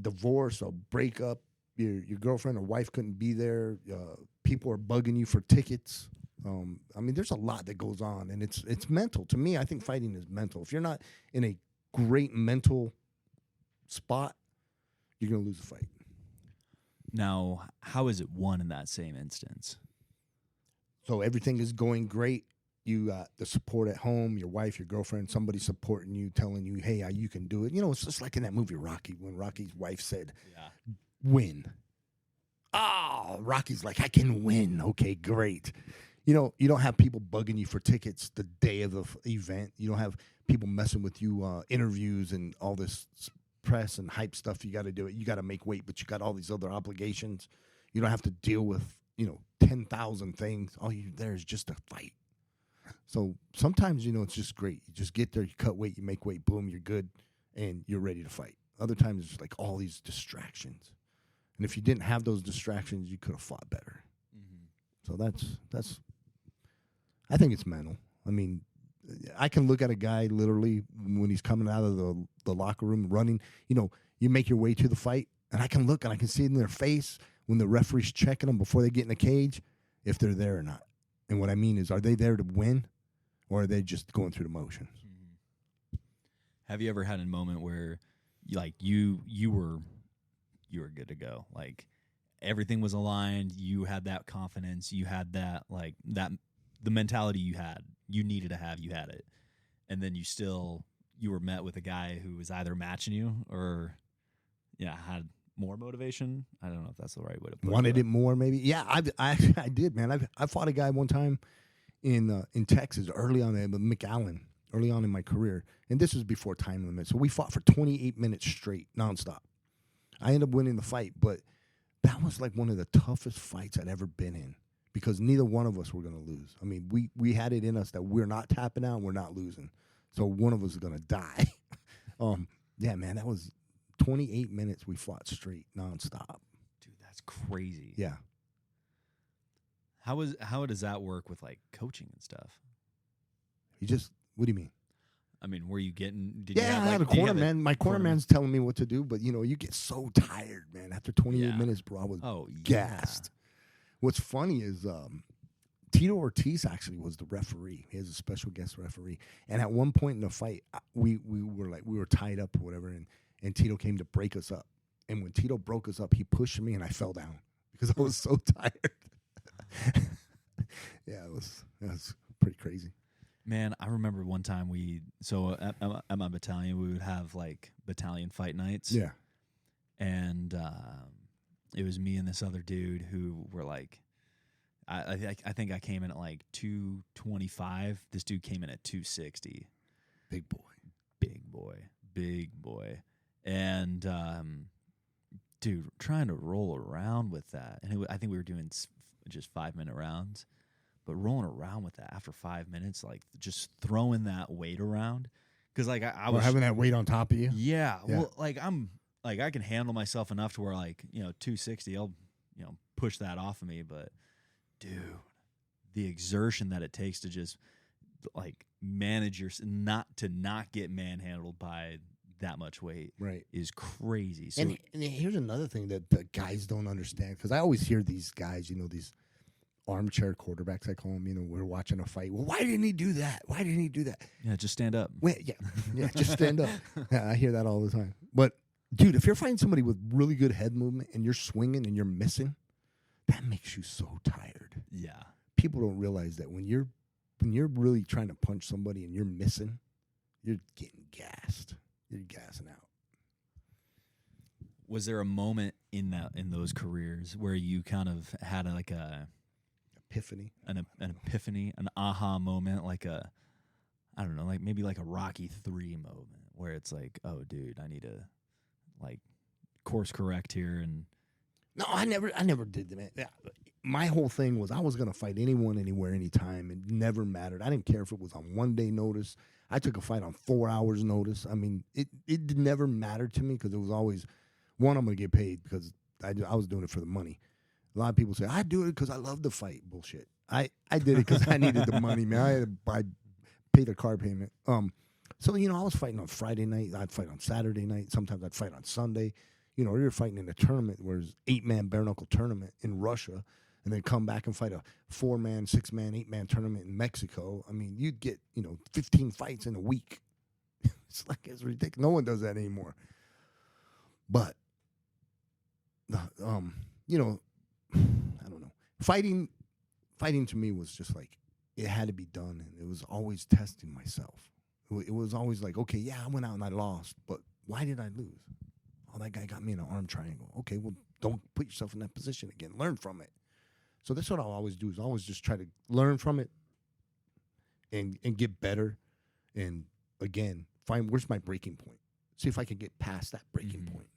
divorce or breakup. Your girlfriend or wife couldn't be there. People are bugging you for tickets. I mean, there's a lot that goes on, and it's mental. To me, I think fighting is mental. If you're not in a great mental spot, you're going to lose the fight. Now, how is it won in that same instance? So everything is going great. You got the support at home, your wife, your girlfriend, somebody supporting you, telling you, hey, you can do it. It's just like in that movie Rocky, when Rocky's wife said, win. Oh, Rocky's like, I can win. Okay, great. You don't have people bugging you for tickets the day of the event. You don't have people messing with you, interviews and all this press and hype stuff. You got to do it. You got to make weight, but you got all these other obligations. You don't have to deal with, 10,000 things. All you there is just a fight. So sometimes, it's just great. You just get there, you cut weight, you make weight, boom, you're good, and you're ready to fight. Other times, it's like all these distractions. And if you didn't have those distractions, you could have fought better. Mm-hmm. So that's. I think it's mental. I mean, I can look at a guy literally when he's coming out of the locker room running. You make your way to the fight, and I can look and I can see it in their face when the referee's checking them before they get in the cage if they're there or not. And what I mean is, are they there to win, or are they just going through the motions? Mm-hmm. Have you ever had a moment where, you were good to go, everything was aligned. You had that confidence. You had that the mentality you needed to have. You had it, and then you were met with a guy who was either matching you or had more motivation. I don't know if that's the right way to put it. Wanted it more, maybe. Yeah, I did, man. I fought a guy one time in Texas early on at McAllen, early on in my career, and this was before time limit. So we fought for 28 minutes straight, nonstop. I ended up winning the fight, but that was like one of the toughest fights I'd ever been in because neither one of us were going to lose. I mean, we had it in us that we're not tapping out and we're not losing. So one of us is going to die. Yeah, man, that was 28 minutes we fought straight, nonstop. Dude, that's crazy. Yeah. How does that work with like coaching and stuff? What do you mean? I mean, were you getting? I had a corner man. My corner man's telling me what to do, but you get so tired, man. After 28 minutes, bro, I was gassed. What's funny is Tito Ortiz actually was the referee. He has a special guest referee, and at one point in the fight, we were tied up or whatever, and Tito came to break us up. And when Tito broke us up, he pushed me, and I fell down because I was so tired. Yeah, it was pretty crazy. Man, I remember one time at my battalion, we would have like battalion fight nights. Yeah. And it was me and this other dude who were like, I think I came in at like 225. This dude came in at 260. Big boy. And, dude, trying to roll around with that. And I think we were doing just 5-minute rounds. But rolling around with that after 5 minutes, like just throwing that weight around, because like I was having that weight on top of you. Yeah, well, like I can handle myself enough to where 260, I'll push that off of me. But dude, the exertion that it takes to just like manage not get manhandled by that much weight, right, is crazy. So, and here's another thing that the guys don't understand, because I always hear these guys, these armchair quarterbacks, I call them, we're watching a fight. Well, why didn't he do that? Why didn't he do that? Yeah, just stand up. Yeah, just stand up. Yeah, I hear that all the time. But, dude, if you're fighting somebody with really good head movement and you're swinging and you're missing, that makes you so tired. Yeah. People don't realize that when you're really trying to punch somebody and you're missing, you're getting gassed. You're gassing out. Was there a moment in those careers where you kind of had an epiphany, an aha moment, like maybe like a Rocky 3 moment where it's like, oh, dude, I need to like course correct here? And no, I never did that, man. Yeah. My whole thing was I was gonna fight anyone, anywhere, anytime. It never mattered. I didn't care if it was on 1 day notice. I took a fight on 4 hours notice. I mean, it never mattered to me because it was always, one, I'm gonna get paid because I was doing it for the money. A lot of people say, I do it because I love the fight. Bullshit. I did it because I needed the money, man. I had to pay the car payment. So, I was fighting on Friday night. I'd fight on Saturday night. Sometimes I'd fight on Sunday. Or you're fighting in a tournament where it's 8-man bare knuckle tournament in Russia, and then come back and fight a 4-man, 6-man, 8-man tournament in Mexico. I mean, you'd get, 15 fights in a week. It's ridiculous. No one does that anymore. But, I don't know. Fighting to me was just like, it had to be done, and it was always testing myself. It was always like, okay, yeah, I went out and I lost, but why did I lose? Oh, that guy got me in an arm triangle. Okay, well, don't put yourself in that position again. Learn from it. So that's what I'll always do, is always just try to learn from it and get better, and, again, find where's my breaking point. See if I can get past that breaking point.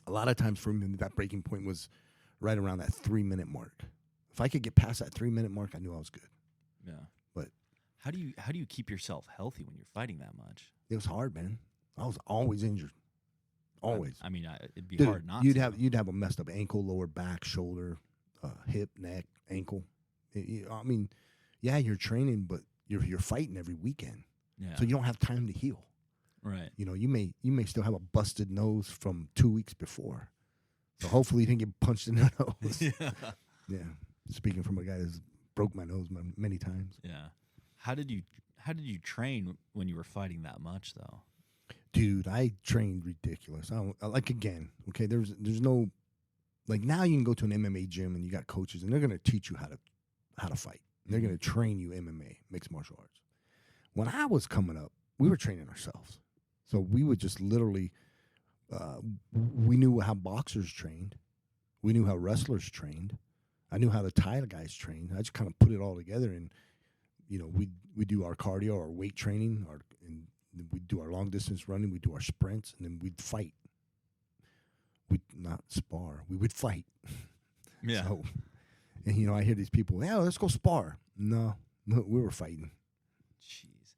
A lot of times for me, that breaking point was right around that 3-minute mark. If I could get past that 3-minute mark, I knew I was good. Yeah. But how do you keep yourself healthy when you're fighting that much? It was hard, man. I was always injured. Always. I mean, it'd be hard not you'd to. You'd have a messed up ankle, lower back, shoulder, hip, neck, ankle. I mean, yeah, you're training, but you're fighting every weekend. Yeah. So you don't have time to heal. Right. You may still have a busted nose from 2 weeks before. So hopefully you didn't get punched in the nose. Yeah. Yeah. Speaking from a guy that's broke my nose many times. Yeah. How did you train when you were fighting that much, though? Dude, I trained ridiculous. Again, okay, there's no like now you can go to an MMA gym and you got coaches and they're going to teach you how to fight. They're going to train you MMA, mixed martial arts. When I was coming up, we were training ourselves. So we would just literally, we knew how boxers trained. We knew how wrestlers trained. I knew how the Thai guys trained. I just kind of put it all together, and we do our cardio, our weight training, and we do our long distance running. We do our sprints, and then we'd fight. We'd not spar. We would fight. Yeah. So, and I hear these people, yeah, let's go spar. No, we were fighting. Jeez.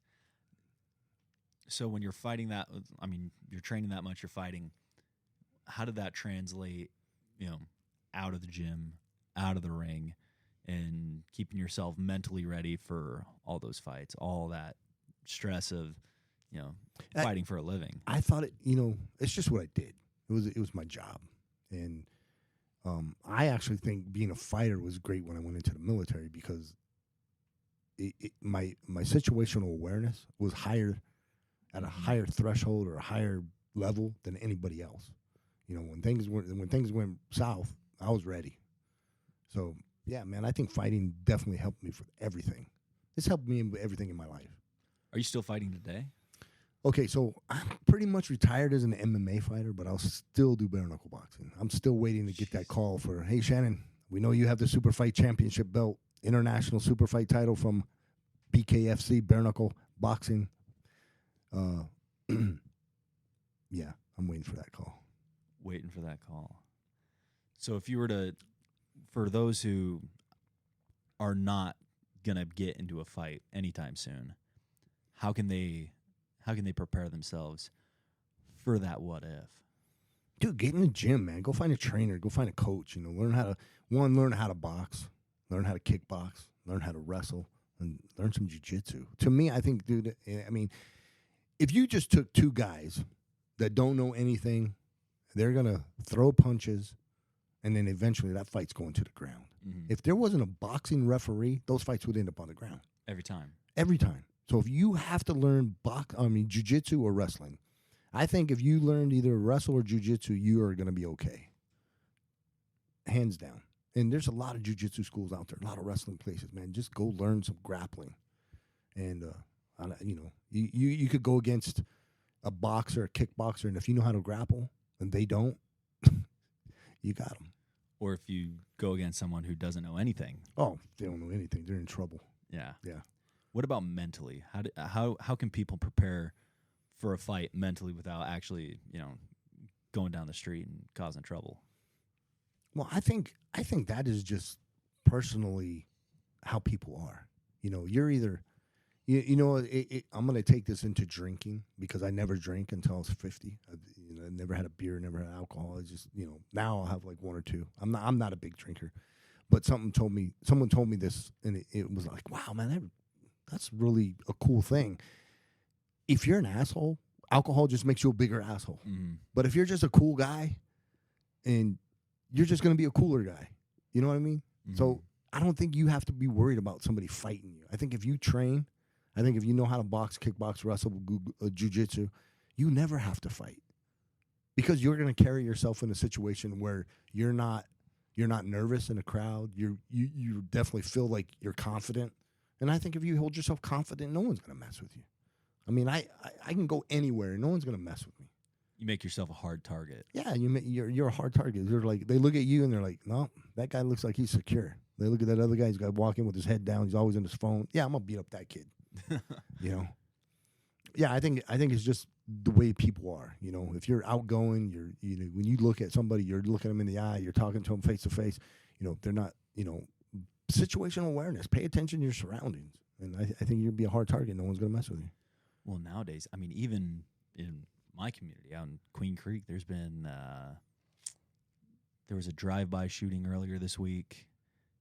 So when you're fighting that, I mean, you're training that much, you're fighting. How did that translate, out of the gym, out of the ring, and keeping yourself mentally ready for all those fights, all that stress of, fighting for a living? I thought it's just what I did. It was my job, and I actually think being a fighter was great when I went into the military because my situational awareness was higher, at a higher threshold or a higher level than anybody else. When things went south, I was ready. So yeah, man, I think fighting definitely helped me for everything. It's helped me in everything in my life. Are you still fighting today? Okay, so I'm pretty much retired as an MMA fighter, but I'll still do bare knuckle boxing. I'm still waiting to get that call for, hey, Shannon, we know you have the Super Fight Championship belt, international Super Fight title from BKFC, bare knuckle boxing. Yeah, I'm waiting for that call. Waiting for that call. So if you were to, for those who are not going to get into a fight anytime soon, how can they prepare themselves for that what if? Dude, get in the gym, man. Go find a trainer. Go find a coach. Learn how to box, learn how to kickbox, learn how to wrestle, and learn some jiu-jitsu. To me, I think, dude, I mean, if you just took two guys that don't know anything, they're going to throw punches, and then eventually that fight's going to the ground. Mm-hmm. If there wasn't a boxing referee, those fights would end up on the ground. Every time. Every time. So if you have to learn jiu-jitsu or wrestling, I think if you learned either wrestle or jiu-jitsu, you are going to be okay. Hands down. And there's a lot of jiu-jitsu schools out there, a lot of wrestling places, man. Just go learn some grappling. And, you could go against a boxer, a kickboxer, and if you know how to grapple and they don't, you got them. Or if you go against someone who doesn't know anything. Oh, they don't know anything. They're in trouble. Yeah. Yeah. What about mentally? How can people prepare for a fight mentally without actually, going down the street and causing trouble? Well, I think that is just personally how people are. You're either, I'm going to take this into drinking because I never drank until I was 50. I never had a beer, never had alcohol. It's just, now I'll have like one or two. I'm not a big drinker, but someone told me this, and it was like, wow, man, that's really a cool thing. If you're an asshole, alcohol just makes you a bigger asshole. Mm-hmm. But if you're just a cool guy, and you're just going to be a cooler guy, you know what I mean? Mm-hmm. So I don't think you have to be worried about somebody fighting you. I think if you train, I think if you know how to box, kickbox, wrestle, jiu-jitsu, you never have to fight. Because you're going to carry yourself in a situation where you're not nervous in a crowd. You definitely feel like you're confident. And I think if you hold yourself confident, no one's going to mess with you. I mean, I can go anywhere and no one's going to mess with me. You make yourself a hard target. Yeah, you're a hard target. They're like, they look at you and they're like, no, that guy looks like he's secure. They look at that other guy. He's got to walk in with his head down. He's always on his phone. Yeah, I'm gonna beat up that kid. Yeah, I think it's just the way people are. If you're outgoing, when you look at somebody, you're looking them in the eye. You're talking to them face to face. They're not. Situational awareness. Pay attention to your surroundings, and I think you'd be a hard target. No one's gonna mess with you. Well, nowadays, I mean, even in my community out in Queen Creek, there's been there was a drive-by shooting earlier this week,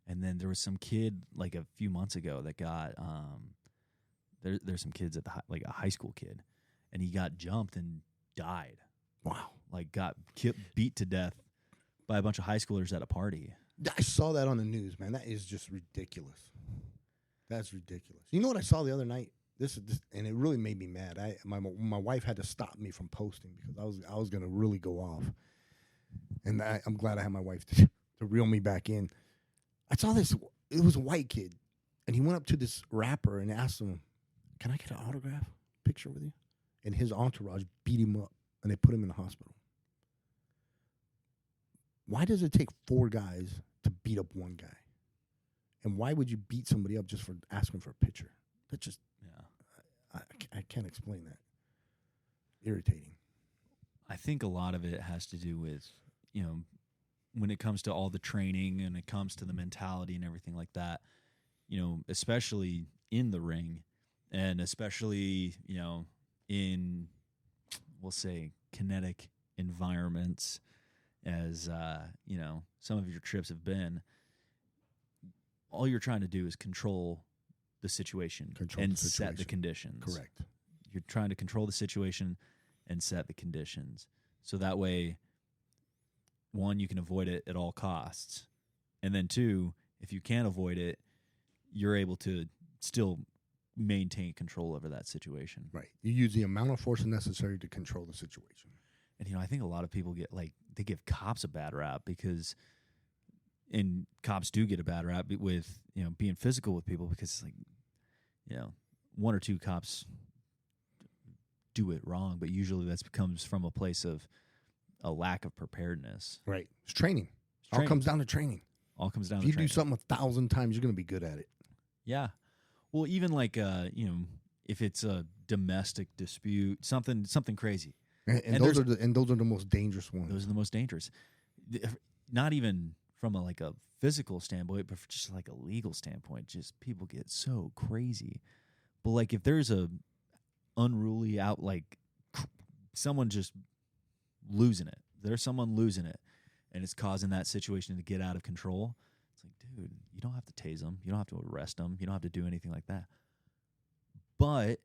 and then there was some kid like a few months ago that got there's some kids at the like a high school kid, and he got jumped and died. Wow! Like got beat to death by a bunch of high schoolers at a party. I saw that on the news, man. That is just ridiculous. That's ridiculous. You know what I saw the other night? This and it really made me mad. My wife had to stop me from posting because I was going to really go off. And I'm glad I had my wife to reel me back in. I saw this. It was a white kid, and he went up to this rapper and asked him, "Can I get an autograph picture with you?" And his entourage beat him up, and they put him in the hospital. Why does it take 4 guys to beat up 1 guy? And why would you beat somebody up just for asking for a picture? That just, I can't explain that. Irritating. I think a lot of it has to do with, when it comes to all the training and it comes to the mentality and everything like that, especially in the ring and especially, in, we'll say, kinetic environments, as, some of your trips have been, all you're trying to do is control the situation and set the conditions. Correct. You're trying to control the situation and set the conditions. So that way, 1, you can avoid it at all costs. And then 2, if you can't avoid it, you're able to still maintain control over that situation. Right. You use the amount of force necessary to control the situation. And, I think a lot of people they give cops a bad rap because, and cops do get a bad rap with, being physical with people because, 1 or 2 cops do it wrong, but usually that comes from a place of a lack of preparedness. Right. It's training. All comes down to training. All comes down to training. If you do something 1,000 times, you're going to be good at it. Yeah. Well, even if it's a domestic dispute, something crazy. And those are the most dangerous ones. Those are the most dangerous. Not even from a physical standpoint, but just a legal standpoint. Just people get so crazy. But if there's a unruly out, someone just losing it. There's someone losing it, and it's causing that situation to get out of control. It's dude, you don't have to tase them. You don't have to arrest them. You don't have to do anything like that. But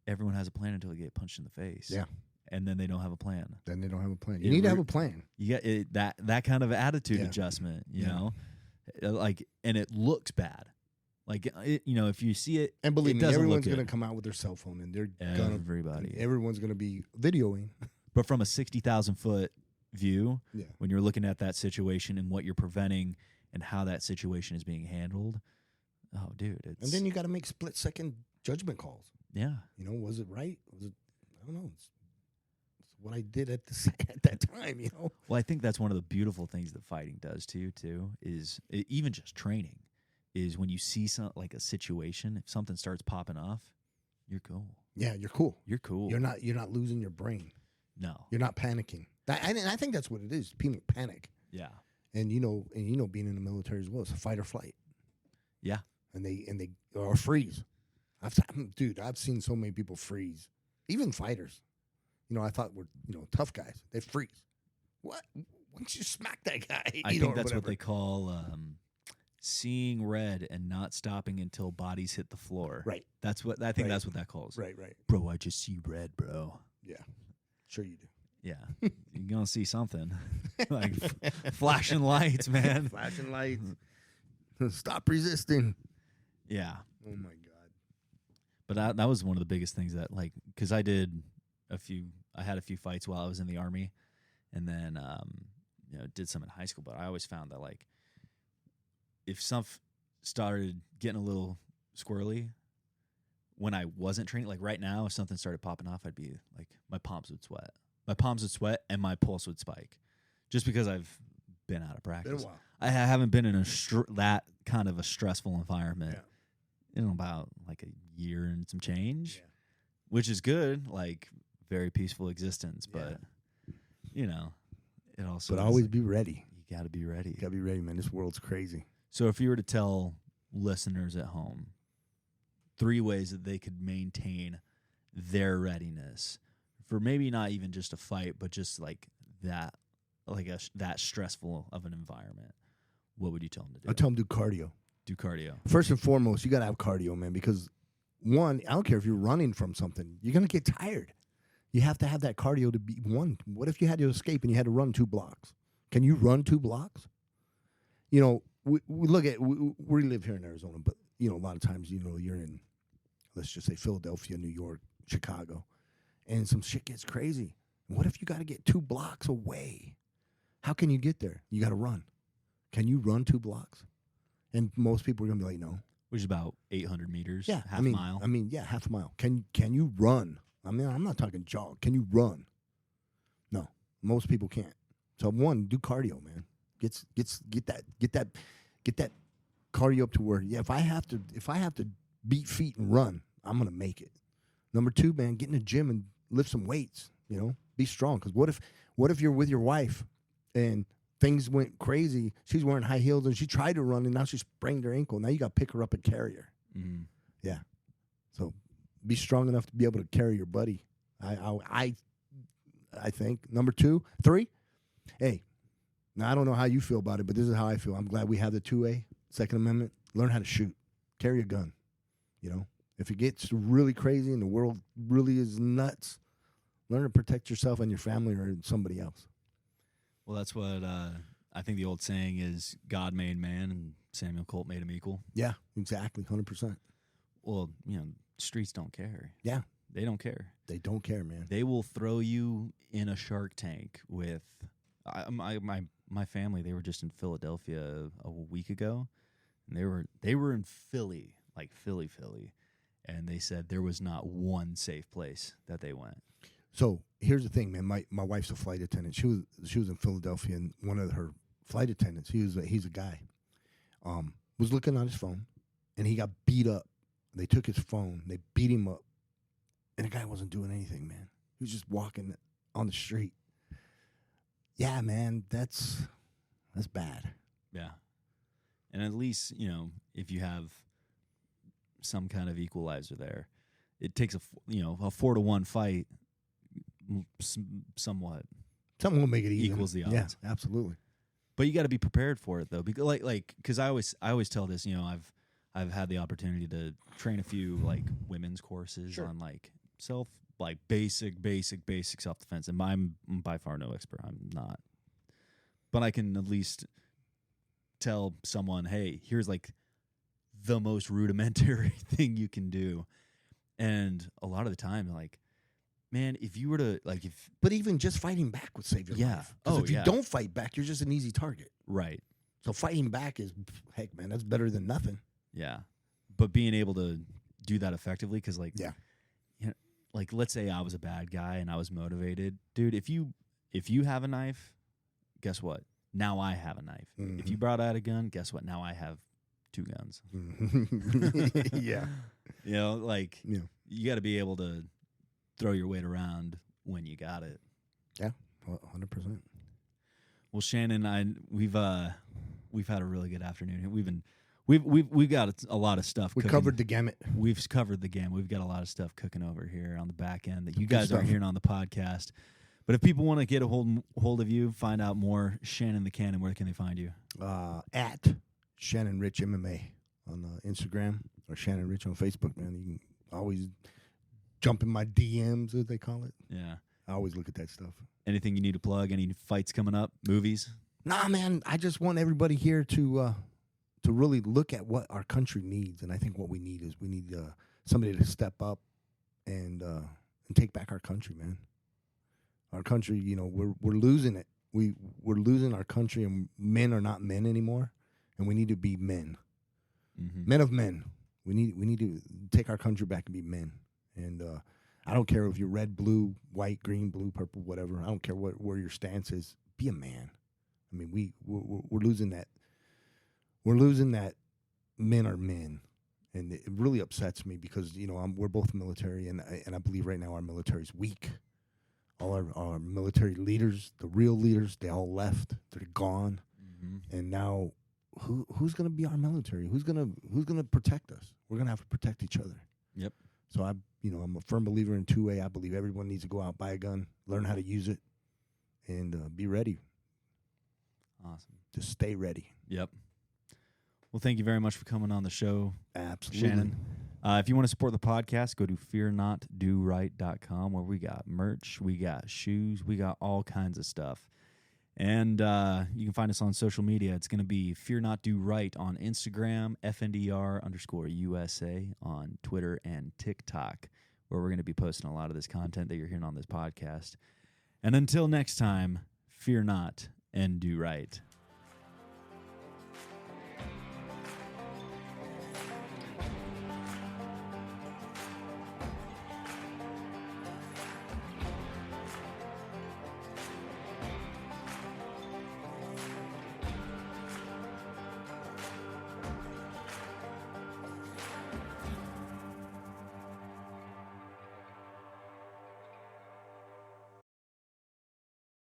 everyone has a plan until they get punched in the face. Yeah. And then they don't have a plan. You need to have a plan. You got that kind of attitude adjustment, you know? And it looks bad. If you see it, and believe me, everyone's going to come out with their cell phone, and everyone's going to be videoing. But from a 60,000 foot view, when you're looking at that situation and what you're preventing and how that situation is being handled, oh, dude, and then you got to make split-second judgment calls. Yeah, was it right? Was it? I don't know. It's what I did at that time. Well, I think that's one of the beautiful things that fighting does to you too. Is even just training. Is when you see a situation, if something starts popping off, you're cool. Yeah, you're cool. You're cool. You're not losing your brain. No, you're not panicking. I think that's what it is. People panic. Yeah, and being in the military as well, it's a fight or flight. Yeah, and they or freeze. I've seen so many people freeze. Even fighters. I thought we're tough guys. They freeze. What? Once you smack that guy, I think that's what they call. Seeing red and not stopping until bodies hit the floor. Right. That's what I think. That's what that calls. Right. Bro, I just see red, bro. Yeah. Sure you do. Yeah. You're gonna see something flashing lights, man. Flashing lights. Stop resisting. Yeah. Oh my God. But that was one of the biggest things that because I had a few fights while I was in the Army, and then did some in high school. But I always found that if stuff started getting a little squirrely when I wasn't training, right now, if something started popping off, I'd be my palms would sweat. My palms would sweat and my pulse would spike just because I've been out of practice. Been a while. I haven't been in that kind of a stressful environment in about a year and some change, which is good, very peaceful existence. But, it also. But always be ready. You got to be ready. You got to be ready, man. This world's crazy. So if you were to tell listeners at home 3 ways that they could maintain their readiness for maybe not even just a fight, but just that, that stressful of an environment, what would you tell them to do? I tell them do cardio. Do cardio. First and foremost, you got to have cardio, man, because one, I don't care if you're running from something, you're going to get tired. You have to have that cardio to be one. What if you had to escape and you had to run 2 blocks? Can you run 2 blocks? We look at, we live here in Arizona, but, a lot of times, you're in, let's just say Philadelphia, New York, Chicago, and some shit gets crazy. What if you got to get 2 blocks away? How can you get there? You got to run. Can you run 2 blocks? And most people are going to be like, no. Which is about 800 meters, Yeah, half a mile. Yeah, half a mile. Can you run? I'm not talking jog. Can you run? No, most people can't. So one, do cardio, man. Get that cardio up to where, if I have to beat feet and run, I'm gonna make it. Number 2, man, get in the gym and lift some weights. Be strong. Because what if you're with your wife and things went crazy? She's wearing high heels and she tried to run and now she sprained her ankle. Now you got to pick her up and carry her. Mm-hmm. Yeah. So be strong enough to be able to carry your buddy. I think. Number 2, 3. Hey, now I don't know how you feel about it, but this is how I feel. I'm glad we have the 2A, Second Amendment. Learn how to shoot. Carry a gun. If it gets really crazy and the world really is nuts, learn to protect yourself and your family or somebody else. Well, that's what I think the old saying is, God made man and Samuel Colt made him equal. Yeah, exactly, 100%. Well, streets don't care. Yeah. They don't care. They don't care, man. They will throw you in a Shark Tank with my family. They were just in Philadelphia a week ago, and they were in Philly, like Philly, and they said there was not one safe place that they went. So here's the thing, man. My wife's a flight attendant. She was in Philadelphia, and one of her flight attendants, he's a guy, was looking on his phone, and he got beat up. They took his phone, they beat him up, and the guy wasn't doing anything, man. He was just walking on the street. Yeah, man, that's bad. Yeah, and at least if you have some kind of equalizer there, it takes a 4-to-1 fight. Somewhat. Something will make it even. Equals the odds. Yeah, absolutely. But you got to be prepared for it though, because because I always tell this. I've had the opportunity to train a few women's courses on basic self defense, and I'm by far no expert. I'm not, but I can at least tell someone, hey, here's the most rudimentary thing you can do, and a lot of the time, man, if you were to but even just fighting back would save your life. If you don't fight back, you're just an easy target. Right. So fighting back is, heck, man, that's better than nothing. Yeah, but being able to do that effectively, because let's say I was a bad guy and I was motivated, dude. If you have a knife, guess what? Now I have a knife. Mm-hmm. If you brought out a gun, guess what? Now I have 2 guns. Yeah. You got to be able to throw your weight around when you got it. Yeah, 100%. Well, Shannon, we've had a really good afternoon. We've got a lot of stuff. We covered the gamut. We've covered the gamut. We've got a lot of stuff cooking over here on the back end that you guys aren't hearing on the podcast. But if people want to get a hold of you, find out more, Shannon the Cannon, where can they find you? At Shannon Ritch MMA on Instagram, or Shannon Ritch on Facebook, man. You can always jump in my DMs, as they call it. Yeah. I always look at that stuff. Anything you need to plug? Any fights coming up? Movies? Nah, man. I just want everybody here to really look at what our country needs. And I think what we need is somebody to step up and take back our country, man. Our country, we're losing it. We're losing our country, and men are not men anymore. And we need to be men. Mm-hmm. Men of men. We need to take our country back and be men. And I don't care if you're red, blue, white, green, blue, purple, whatever. I don't care where your stance is. Be a man. I mean, we're losing that. We're losing that. Men are men, and it really upsets me because we're both military, and I believe right now our military is weak. All our military leaders, the real leaders, they all left. They're gone, and now who's going to be our military? Who's gonna protect us? We're gonna have to protect each other. Yep. So I'm a firm believer in 2A. I believe everyone needs to go out, buy a gun, learn how to use it, and be ready. Awesome. Just stay ready. Yep. Well, thank you very much for coming on the show, Absolutely. Shannon. If you want to support the podcast, go to fearnotdoright.com, where we got merch, we got shoes, we got all kinds of stuff. And you can find us on social media. It's going to be Fear Not Do Right on Instagram, FNDR_USA on Twitter and TikTok, where we're going to be posting a lot of this content that you're hearing on this podcast. And until next time, fear not and do right.